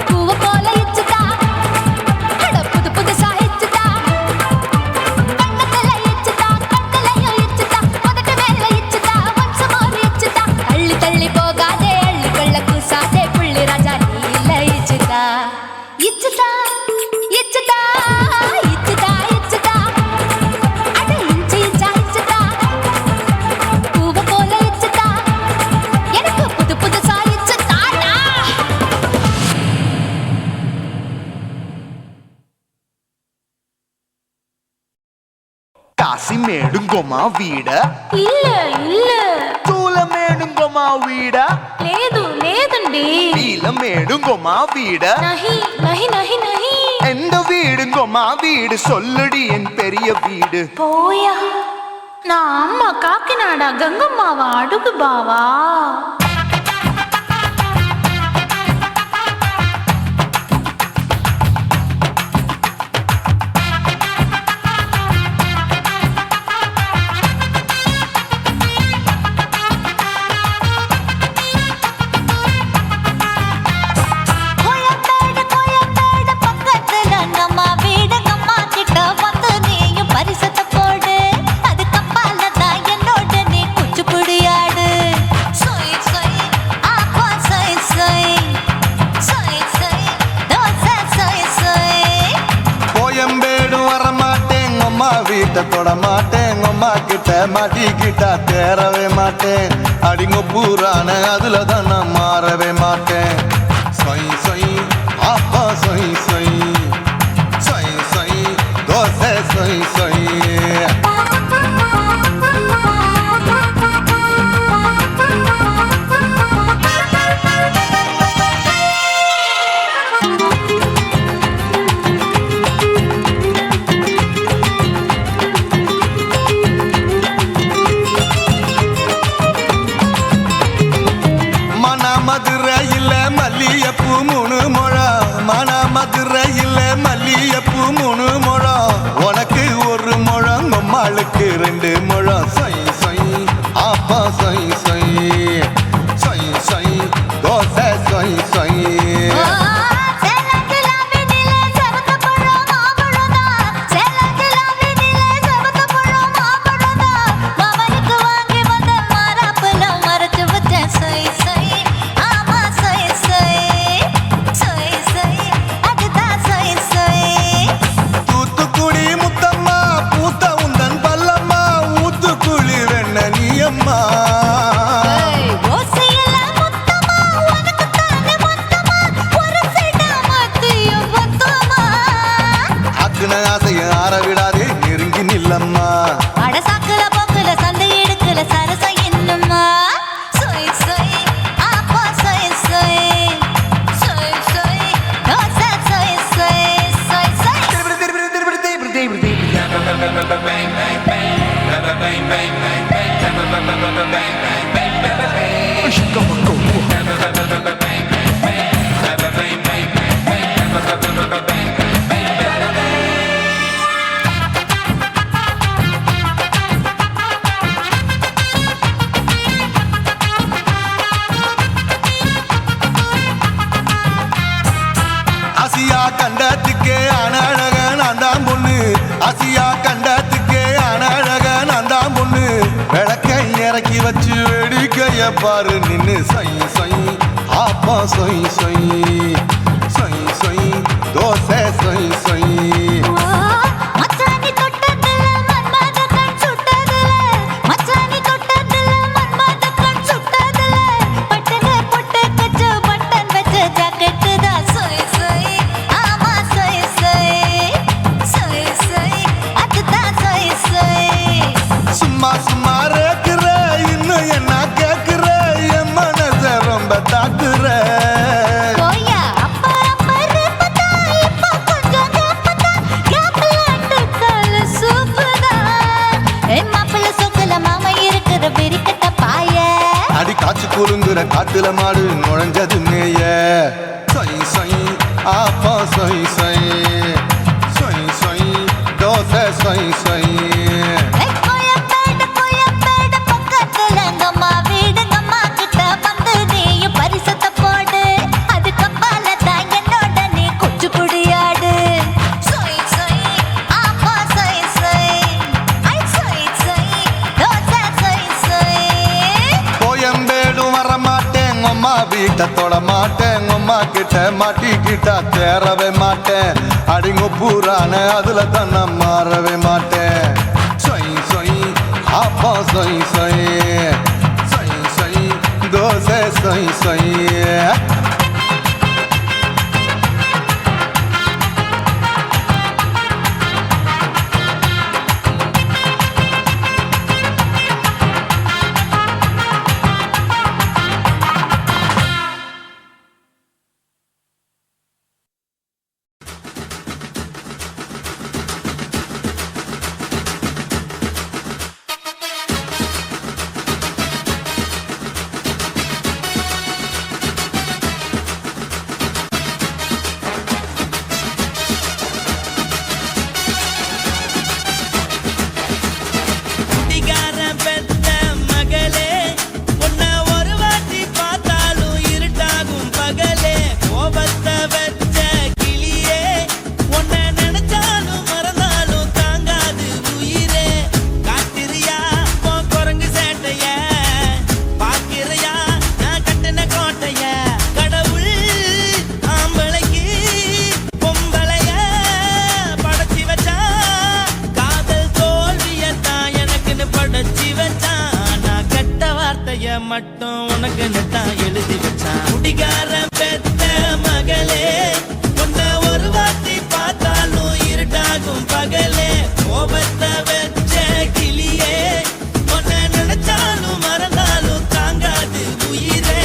பூவ போல இச்சுதா, அட புது புதுசா இச்சுதா, கண்ணத்துல இச்சுதா, கண்ணுலயும் இச்சுதா, உதட்டு மேல இச்சுதா, once more இச்சுதா. தள்ளி தள்ளி போகாதே, அள்ளிக்கொள்ள கூசாதே, புள்ளி ராஜா நீ இல்ல இச்சுதா. இச்சுதா, இச்சுதா, இச்சுதா, இச்சுதா, அட இன்ச்சு இன்ச்சா இச்சுதா, பூவ போல இச்சுதா, எனக்கு புது புதுசா இச்சுதாடா. காசி மேடுங்கோமா வீட இல்ல இல்ல தூల మేడుంగోమా వీడ లేదు లేదండి నీల మేడుంగోమా వీడ నహి నహి నహి నహి எந்த வீடுங்கோமா வீடு சொல்லுடி என் பெரிய வீடு పోయా నా అమ్మ కాకినాడ గంగమ్మావా అడుగు బావా கோயம்பேடு பக்கத்துல நம்ம வீடு அம்மா கிட்ட வந்து நீயும் பரிசத்தை போடு அது கப்பால தான் என்னோட நீ குச்சிப்புடியாடு சொய் சொய் ஆப்பா சொய் சொய் சொய் சொய் தோசை சொய் சொய் கோயம்பேடு வரமாட்டேன் அம்மா வீட்டை தொட மாட்டேன் அம்மா கிட்ட மாட்டிக்கிட்டா தேரவே மாட்டேன் அடிங்க பூரான அதுல தான் நான் மாறவே மாட்டேன் சொய் சொய் அப்பா சொய் சொய் சொய் சொய் தோசை சொய் சொய் மதுரையில் மல்லியப்பூ 3 முழம் மதுரையில் மல்லியப்பூ 3 முழம் உனக்கு 1 முழம் வேலைய பாரு நின்னு சொய் சொய் ஆப்பா சொய் சொய் சொய் சொய் தோசை சொய் சொய் மச்சானி தொட்டதுல மன்மத கண் சுட்டதுல மச்சானி தொட்டதுல மன்மத கண் சுட்டதுல பட்டன பொட்ட கச்ச பட்டன் வச்ச ஜாக்கெட் தான் சொய் சொய் ஆமா சொய் சொய் சொய் சொய் அதுதான் சொய் சொய் சும்மா சும்மா ரேக்குற இன்னும் என்ன கேக்குற என் மனச ரொம்ப தாக்குற போயா அப்பா பரப்பதா இப்ப கொஞ்சம் கேப்பதா கேப்பல அட்டக்கால சூப்பரா மாப்பிள்ள சொக்கல மாமா இருக்கிற பெரிக்கட்ட பாய அடி காய்ச்சி குலுங்குற காட்டுல மாடு நுழைஞ்சது மேய சொய் சொய் ஆப்பா சொய் சொய் சொய் சொய் தோசை சொய் சொய் கோயம்பேடு பக்கத்துல எங்கம்மா வீடு அம்மா கிட்ட வந்து நீயும் பரிசத்தை போடு அது கப்பால தான் என்னோட நீ குச்சி குடியாடு சொய் சொய் ஆப்பா சொய் சொய் ஐ சொய் சொய் தோசை சொய் சொய் கோயம்பேடும் வர மாட்டேன் அம்மா வீட்டை தொட மாட்டேன் அம்மா கிட்ட மாட்டிக்கிட்டா தேரவே மாட்டேன் அடிங்க பூரான அதுல தான் நான் மாறவே மாட்டேன் சொய் சொய் ஆப்பா சொய் சொய் சொய் சொய் தோசை சொய் சொய் குடிகாரன் பெத்த மகளே உன்னை ஒரு வாட்டி பார்த்தாலும் இருட்டாகும் பகலே கோபத்தை வச்ச கிளியே உன்னை நினைச்சாலும் மறந்தாலும் தாங்காது உயிரே காத்திரியா உன் குரங்கு சேட்டைய பாக்கிறையா நான் கட்டின கோட்டைய கடவுள் ஆம்பளைக்கு பொம்பளைய படைச்சி வச்சா காதல் தோல்வியத்தான் எனக்குன்னு படைச்சி வச்சான் நான் கெட்ட வார்த்தைய மட்டும் உனக்குன்னு தான் எழுதி வச்சான் குடிகாரன் பெத்த மகளே உன்னை ஒரு வாட்டி பார்த்தாலும் இருட்டாகும் பகலே கோபத்தை வச்ச கிளியே உன்னை நினைச்சாலும் மறந்தாலும் தாங்காது உயிரே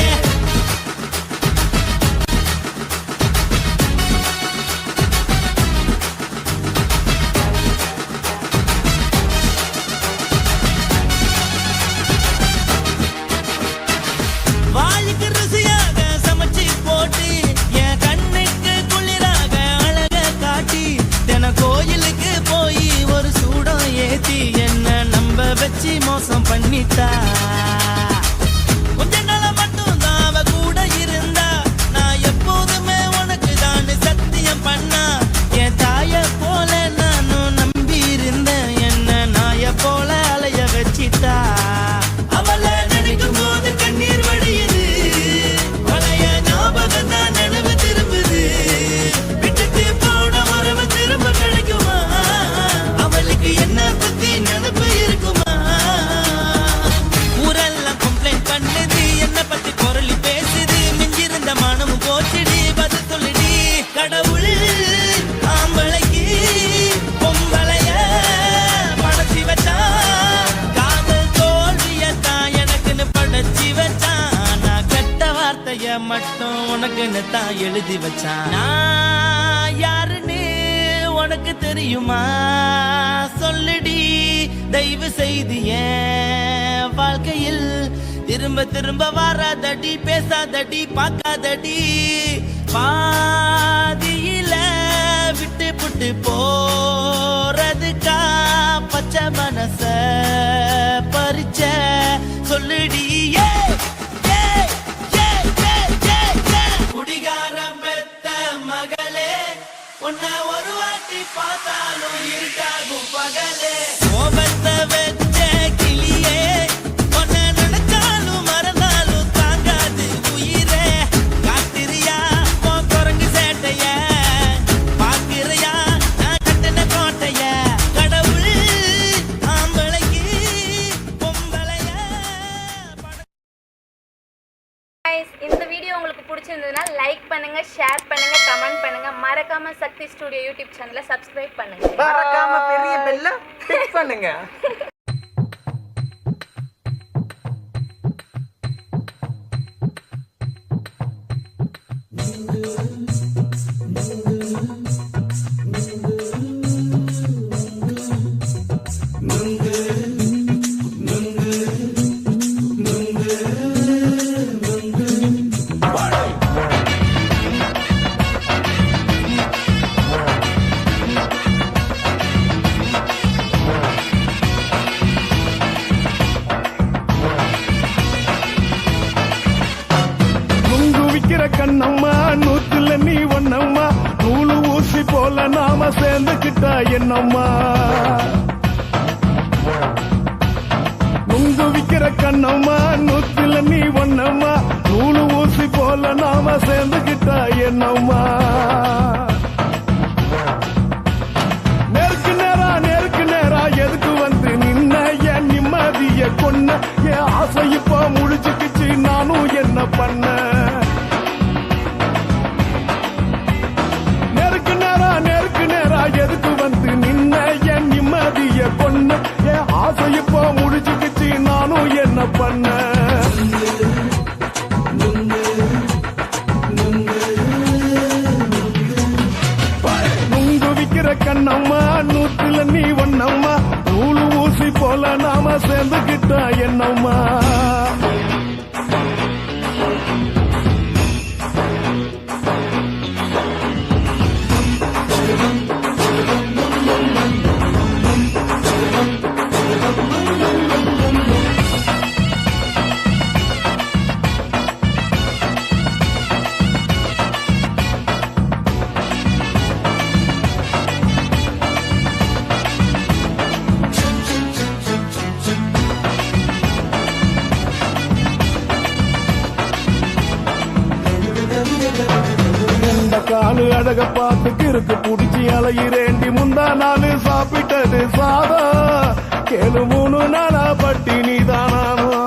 வாய்க்கு ருசியாக சமைச்சு போட்டு என் கண்ணுக்கு குளிராக அழக காட்டி தின கோயிலுக்கு போய் ஒரு சூடம் ஏத்தி என்ன நம்ப வச்சு மோசம் பண்ணிட்டா கொஞ்ச நாள மட்டும் தான் அவ கூட இருந்தா நான் எப்போதுமே உனக்கு தான் சத்தியம் பண்ணா என் தாய போல நானும் நம்பி இருந்தேன் என்ன நாய போல அலைய வச்சிட்டா அவளை நினைக்கும் போது கண்ணீர் வடியுது பழைய ஞாபகம் தான் நினைவு திரும்புது விட்டுட்டு போன உறவு திரும்ப கிடைக்குமா அவளுக்கு என்ன பத்தி நினைப்பு இருக்குமா ஊரெல்லாம் கம்ப்ளைண்ட் பண்ணுது என்ன பத்தி பொருளி பேசுது மிஞ்சிருந்த மனமும் போச்சுடி பதில் சொல்லுடி கடவுள் ஆம்பளைக்கு பொம்பளைய படைச்சி வச்சா காதல் தோல்வியத்தான் எனக்குன்னு படைச்சி வச்சான் நான் கெட்ட வார்த்தைய மட்டும் உனக்குன்னு தான் எழுதி வச்சான் நான் யாருன்னு உனக்கு தெரியுமா சொல்லுடி தயவு செய்து என் வாழ்க்கையில் திரும்ப திரும்ப வராதடி பேசாதடி பார்க்காதடி பாதியில விட்டு புட்டு போறதுக்கா பச்சை மனச பறிச்ச சொல்லுடி குடிகாரம் பெத்த மகளே உன்னை ஒரு வாட்டி பார்த்தாலும் இருட்டாகும் பகலே கோபத்தை வச்ச கிளியே உன்னை நினைச்சாலும் மறந்த உங்களுக்கு பிடிச்சிருந்ததுன்னா லைக் பண்ணுங்க, ஷேர் பண்ணுங்க, கமெண்ட் பண்ணுங்க. மறக்காம சக்தி ஸ்டுடியோ யூடியூப் சேனலை சப்ஸ்கிரைப் பண்ணுங்க. மறக்காம பெரிய பெல்ல கிளிக் பண்ணுங்க. கண்ணம்மா நூத்துல நீ ஒன்னம்மா, நூலு ஊசி போல நாம சேர்ந்துக்கிட்டா என்னம்மா. நுங்கு விக்கிற கண்ணம்மா நூத்துல நீ ஒன்னம்மா, நூலு ஊசி போல நாம சேர்ந்துக்கிட்டா என்னம்மா. நேருக்கு நேரா எதுக்கு வந்து நின்ன, என் நிம்மதிய கொன்ன, என் ஆசை இப்ப முடிச்சுக்கிச்சு, நானும் என்ன பண்ண. நேருக்கு நேரா எதுக்கு வந்து நின்ன, என் நிம்மதிய கொன்ன, என் ஆசை இப்போ முடிச்சுக்கிச்சு, நானும் என்ன பண்ண. நுங்கு விக்கிற கண்ணம்மா நூத்துல நீ ஒன்னம்மா, நூலு ஊசி போல நாம சேர்ந்துக்கிட்டா என்னம்மா. காலு அழக பார்த்து கிறுக்கு புடிச்சு அலையிறேண்டி, முந்தா நாலு சாப்பிட்டது சாதம், கேளு 3 நாளா பட்டினி தானானோ.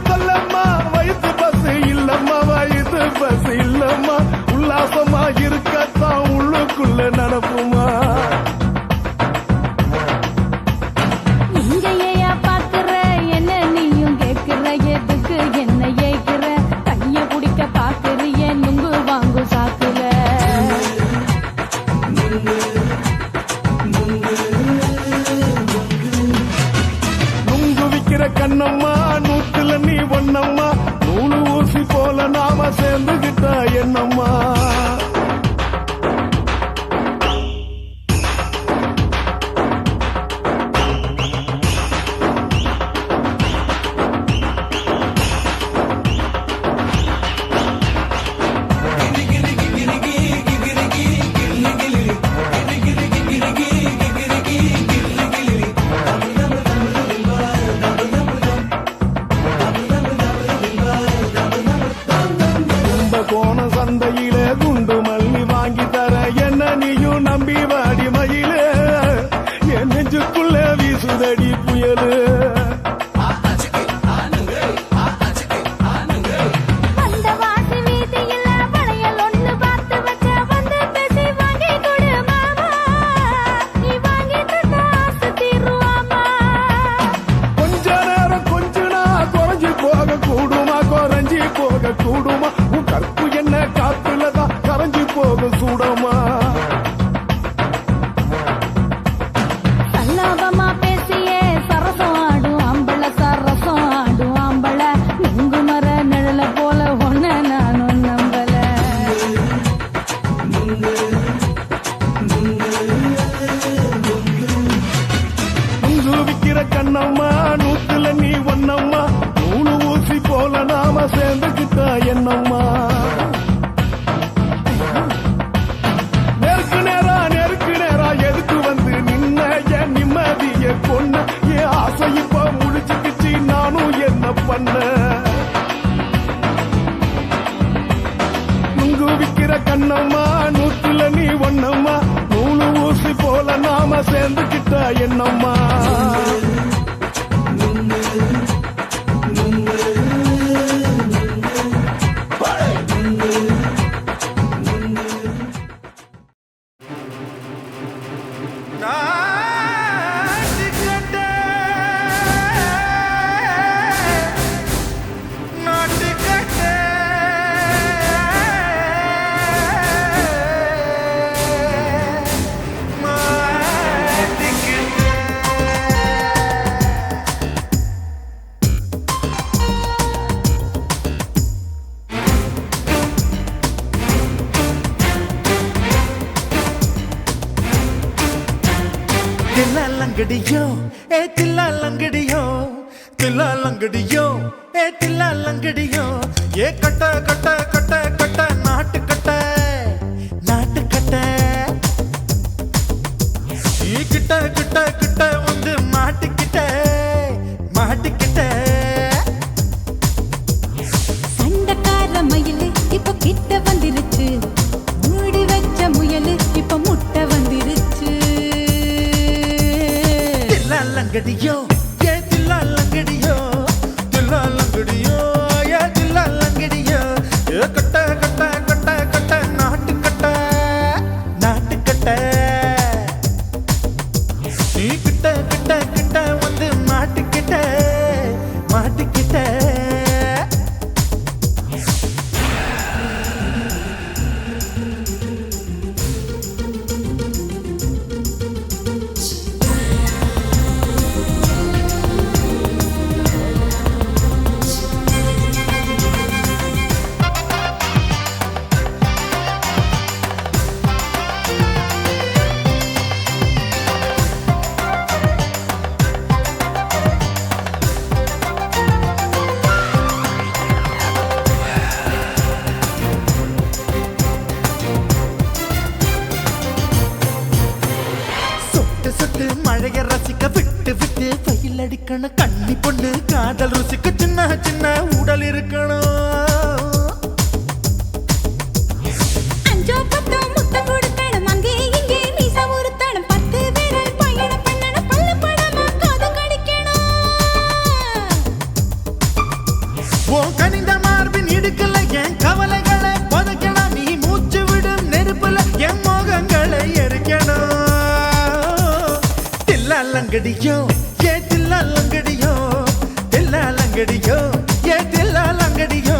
சொல்லம்மா வயிற்று பஸ் இல்லம்மா, வயிற்று பஸ் இல்லம்மா, உல்லாசமா இருக்கத்தான் உள்ளுக்குள்ள நடப்புமா. இங்கேயா பாக்குற என்ன நீயும் கேக்குற, எதுக்கு என்ன ஏக்குற, கைய குடிக்க பாக்குறிய நுங்கு வாங்கு சாக்குற. நுங்கு விக்கிற கண்ணம்மா நூத்துல நீ ஒன்னம்மா, நூலு ஊசி போல நாம சேர்ந்துகிட்டா என்னம்மா. கோண சந்தையில குண்டு மல்லி வாங்கி தர, என்ன நீயும் நம்பி வாடி மயில, என் நெஞ்சுக்குள்ள வீசுதடி புயலு. கூடுமா உன் கற்பு என்ன காத்துலதான் கரைஞ்சி போக சூடமா. சல்லாபமா பேசியே சரசம் ஆடும் ஆம்பள, சரசம் ஆடும் ஆம்பள, நுங்கு மர நிழல போல ஒன்ன நானும் நம்பல. நுங்கு விக்கிற கண்ணம்மா நூத்துல நீ ஒன்னம்மா, நூலு ஊசி போல நாம சேர்ந்துக்கிட்டா என்னம்மா. முறை கண்ணம்மா நூற்றுல நீ ஒண்ணம்மா நூலு ஊசி போல நாம சேர்ந்துக்கிட்டா என்னம்மா தில்லாலங்கடியோ ஏ தில்லாலங்கடியோ தில்லாலங்கடியோ ஏ தில்லாலங்கடியோ ஏ கட்ட கட்ட கட்ட கட்ட நாட்டு கட்ட நாட்டு கட்ட நீ கிட்ட கிட்ட கிட்ட வந்து மாட்டிக்கிட்ட மாட்டிக்கிட்ட சண்டக்கார மயிலு இப்ப கிட்ட வந்துருச்சு மூடி வச்ச முயலு இப்ப முட்டை வந்துருச்சு தில்லாலங்கடியோ ஏ தில்லாலங்கடியோ தில்லாலங்கடியோ ஏ தில்லாலங்கடியோ ஏ கட்ட கட்ட கட்ட கட்ட நாட்டு கட்ட நாட்டு கட்ட நீ கிட்ட கிட்ட கிட்ட வந்து மாட்டிக்கிட்ட மாட்டிக்கிட்ட சொட்டு மழைய ரசிக்க விட்டு விட்டு வெயில் அடிக்கணும் கண்ணி பொண்ணு காதல் ருசிக்க சின்ன சின்ன உடல் இருக்கணும் அஞ்சோ பத்தோ முட்டை கொடுக்கணும் அங்கே இங்கே மீச உருத்தணும் 10 விரல் பயணம் பண்ணணும் பல்லு படமா காது கடிக்கணும் ஓ கனிந்த மார்பின் இடுக்கல என் கவலைகளை புதைக்கணும் நீ மூச்சு விடும் நெருப்புல என் மோகங்களை எரிக்கணும் தில்லாலங்கடியோ ஏ தில்லாலங்கடியோ தில்லாலங்கடியோ ஏ தில்லாலங்கடியோ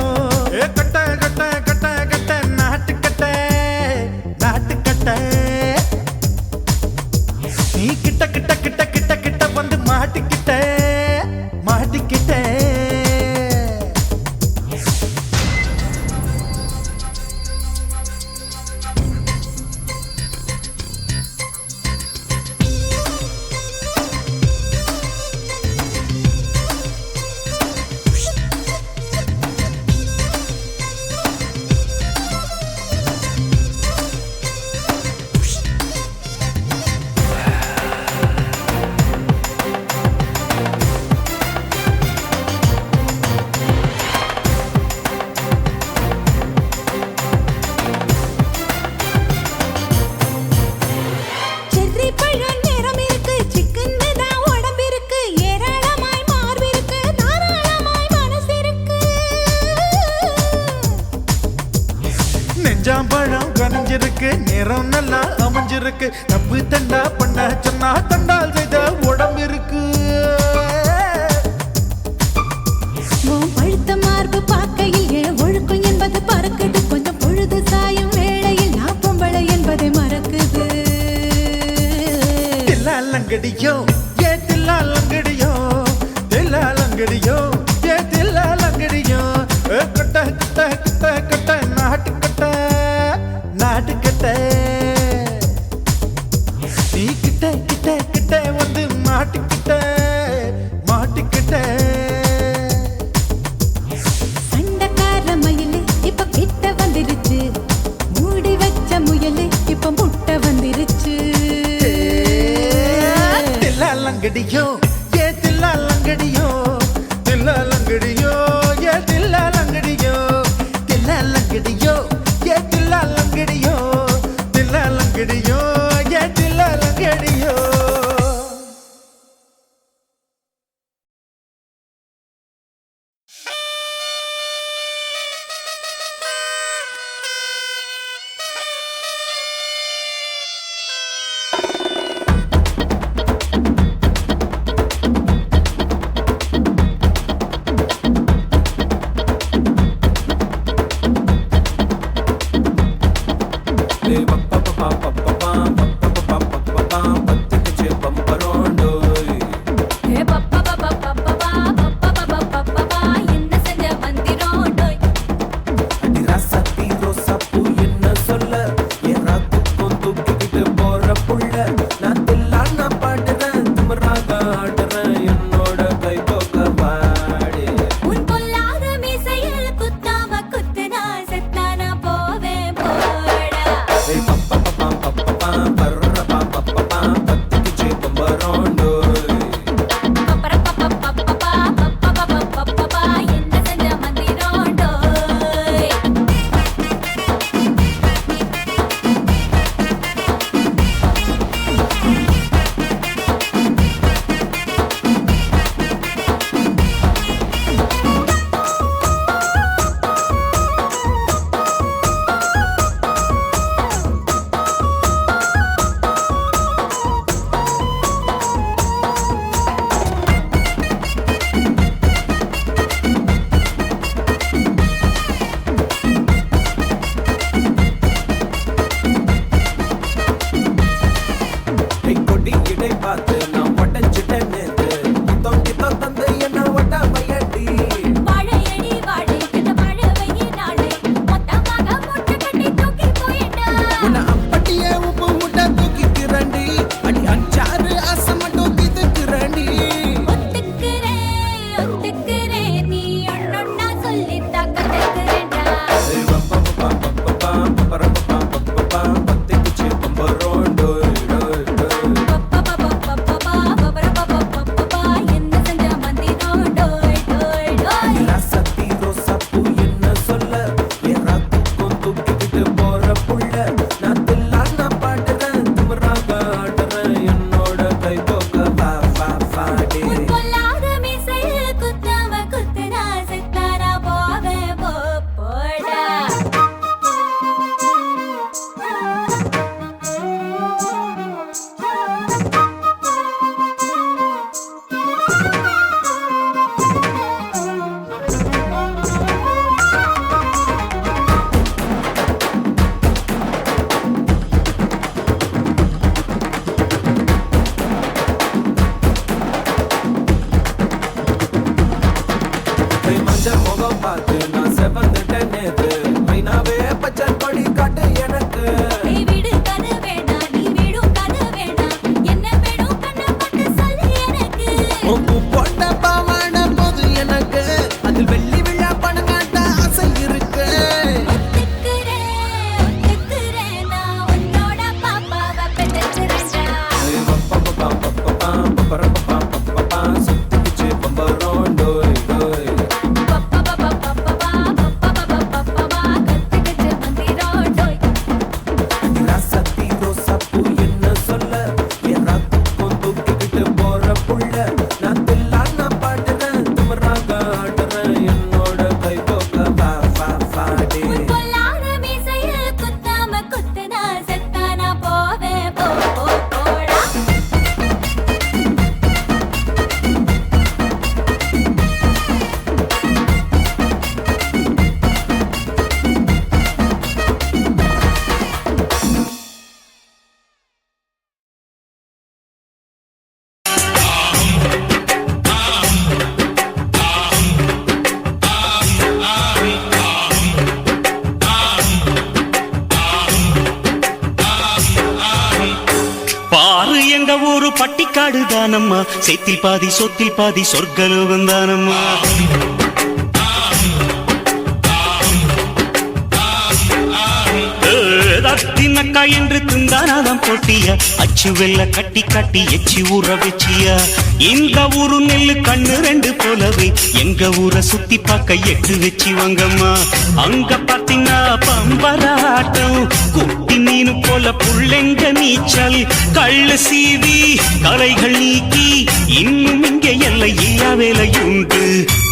ஏ கட்ட கட்ட கட்ட கட்ட நாட்டு கட்ட நாட்டு கட்ட நீ கிட்ட கிட்ட கிட்ட கிட்ட கிட்ட வந்து மாட்டிக்கிட்ட மாட்டிக்கிட்ட செர்ரி பழம் நிறம் இருக்கு சிக்கன் தான் உடம்பு இருக்கு ஏராளமாய் மார்பு இருக்கு தாராளமாய் மனசு இருக்கு நெஞ்சாம்பழம் கனிஞ்சிருக்கு நிறம் நல்லா அமைஞ்சிருக்கு தப்பு தண்டா பண்ண சொன்னா தண்டால் செய்த உடம்பு இருக்கு உன் பழுத்த மார்பு பார்க்கையில் என் ஒழுக்கம் என்பது பறக்குது கொஞ்சம் பொழுது சாயும் வேளையில் நான் பொம்பளை என்பதை மறக்குது தில்லாலங்கடியோ ஏ தில்லாலங்கடியோ தில்லாலங்கடியோ ஏ தில்லாலங்கடியோ ஏ கட்ட கட்ட கட்ட கட்ட நாட்டு கட்ட நாட்டு கட்ட நீ கிட்ட கிட்ட கிட்ட வந்து மாட்டிக்கிட்ட மாட்டிக்கிட்ட சண்டக்கார மயிலு இப்ப கிட்ட வந்துருச்சு மூடி வச்ச முயலு இப்ப முட்டை வந்துருச்சு தில்லால பத்துக்குச்சு பம்பரோண்டோய் என்ன செஞ்ச மந்திரோண்டோய் ராசாத்தி ரோசாப்பூ என்ன சொல்ல என் ராத்துக்கும் தூக்கிக்கிட்டு போற புள்ள நான் தில்லான பாடுறேன் திமிராக ஆடுறேன் என்னோட கை போக்க பாடு உன் பொல்லாத மீசையில் குத்தாம குத்துனா செத்தானா போவேன் போடா பத்துக்குச்சு பம்பரோண்டோய் என்ன செஞ்ச மந்திரோண்டோய் கொடி இடை பார்த்து நான் உடஞ்சிட்டேன் நேத்து தொங்கி தந்து என்ன ஒட்ட பையடி வாழையடி வாழை இந்த வாழவையே நாளை மொத்தமாக முட்டை கட்டி தூக்கி போயிட்டா உன்னை அப்படியே உப்பு முட்டை தூக்கிக்கிறண்டி அடி அஞ்சாறு ஆசை மட்டும் இதுக்குறண்டி ஒத்துக்கிறேன் நீ ஒன்னொன்னா சொல்லி தாக்கத்துக்கிறேன்டா பத்துக்குச்சு பம்பரோண்டோய் என்ன செஞ்ச மந்திரோண்டோய் டோய் டோய் ராசாத்தி ரோசாப்பூ என்ன சொல்ல என் ராத்துக்கும் தூக்கிக்கிட்டு போற புள்ள நான் தில்லான பாடுறேன் திமிராக ஆடுறேன் என்னோட கை போக்க பாடு உன் பொல்லாத மீசையில் குத்தாம குத்துனா செத்தானா போவேன் போடா மஞ்சள் முகம் பார்த்து நான் செவந்துட்டேன் நேத்து மைனாவே பச்சை கொடி காட்டு எனக்கு நீ விடு கது வேணாம் நீ விடும் கது வேணாம் என்ன வேணும் கண்ணை பட்டு சொல்லு எனக்கு உப்பு போட்ட பாவாட போது எனக்கு அதில் வெள்ளி விழா பணம் காட்ட ஆசை இருக்கு ஒத்துக்கிறேன் நான் உன்னோட பாப்பாவை பெற்றுக்கிறேன்டா சுத்திச்சு பம்பரோண்டோய் கத்துக்கிட்டு மந்திரோண்டோய் ராசாத்தி ரோசாப்பூ என்ன சொல்ல என் ராத்துக்கும் தூக்கிக்கிட்டு போற புள்ள நான் தில்லான பாடுறேன் திமிராக ஆடுறேன் என்னோட கை போக்க பாடு உன் பொல்லாத மீசையில் குத்தாம குத்துனா செத்தானா போவேன் போடா பாரு எங்க ஊரு பட்டிக்காடு தானம்மா சேத்தில் பாதி சொத்தில் பாதி சொர்க்கலோகம் தானம்மா தின்னக்கா என்று திந்தானாதான் போட்டியா அச்சு வெள்ள கட்டி கட்டி எச்சி ஊற வச்சியா இந்த ஊரு நெல்லு கண்ணு ரெண்டு போலவே எங்க ஊரை சுத்தி பார்க்க எட்டு வச்சு வாங்கம்மா அங்க பாத்தீங்கன்னா பம்பராட்டம் குட்டி மீனு போல புள்ளெங்க நீச்சல் கள்ளு சீவி கலைகள் நீக்கி இன்னும் இங்க எல்லை இல்லா வேலையுண்டு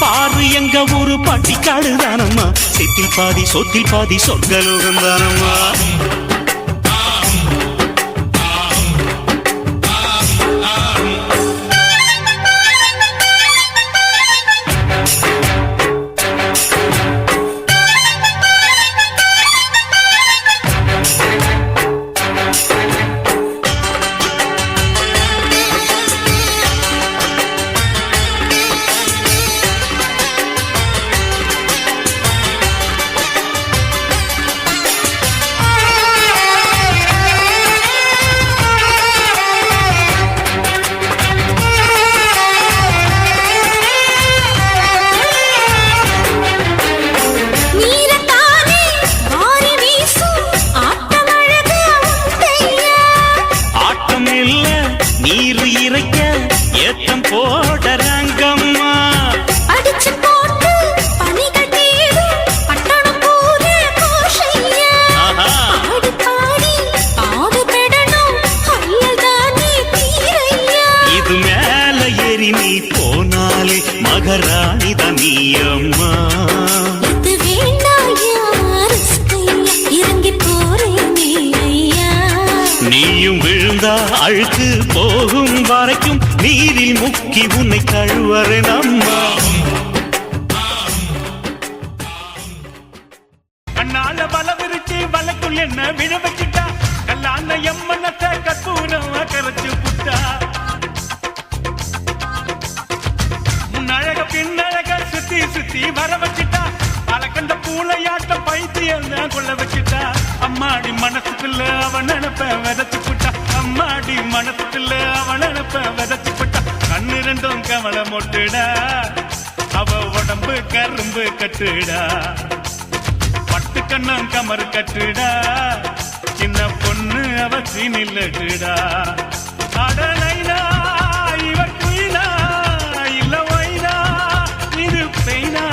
பாரு எங்க ஊரு பட்டிக்காடு தானம்மா சேத்தில் பாதி சொத்தில் பாதி சொர்க்கலோகம் தானம்மா அழுக்கு போகும் வரைக்கும் நீரில் முக்கி உன்னை கழுவறேன் அம்மா. கண்ணால வல விரிச்சு வலைக்குள் என்ன விழ வச்சுட்டா, கல்லான எம்மனத்தை கற்பூரம் கரைச்சு புட்டா. முன்னழக பின்னழக சுத்தி சுத்தி வர வச்சுட்டா, அலக்கண்ட பூளையாட்டம் பைத்தியம் கொள்ள வச்சுட்டா. அம்மாடி மனசுக்குள்ள அவன் நினைப்ப விதைச்சு புட்டா, அம்மாடி மனசுக்குள்ள அவன் நினைப்ப விதைச்சு புட்டா. கண்ணு ரெண்டும் கவலை மொட்டுடா, அவ உடம்பு கரும்பு கட்டுடா. பட்டு கண்ணம் கமரு கட்டுடா, சின்ன பொண்ணு அவ சீனில்லட்டுடா. அடலைனா இவ குயிலா இல்ல வைனா இது பெய்னா,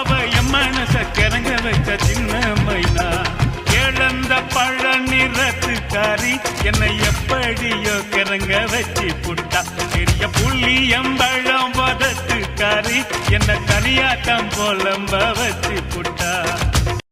அவ என் மனச கிறங்க வச்ச சின்ன மைனா. இழந்த பழ நிறத்துக்காரி என்னை எப்படியோ கிறங்க வச்சு புட்டா. பெரிய புள்ளி எம்பழம் வதத்துக்காரி என்ன தனியாட்டம் போலம்ப வச்சு புட்டா.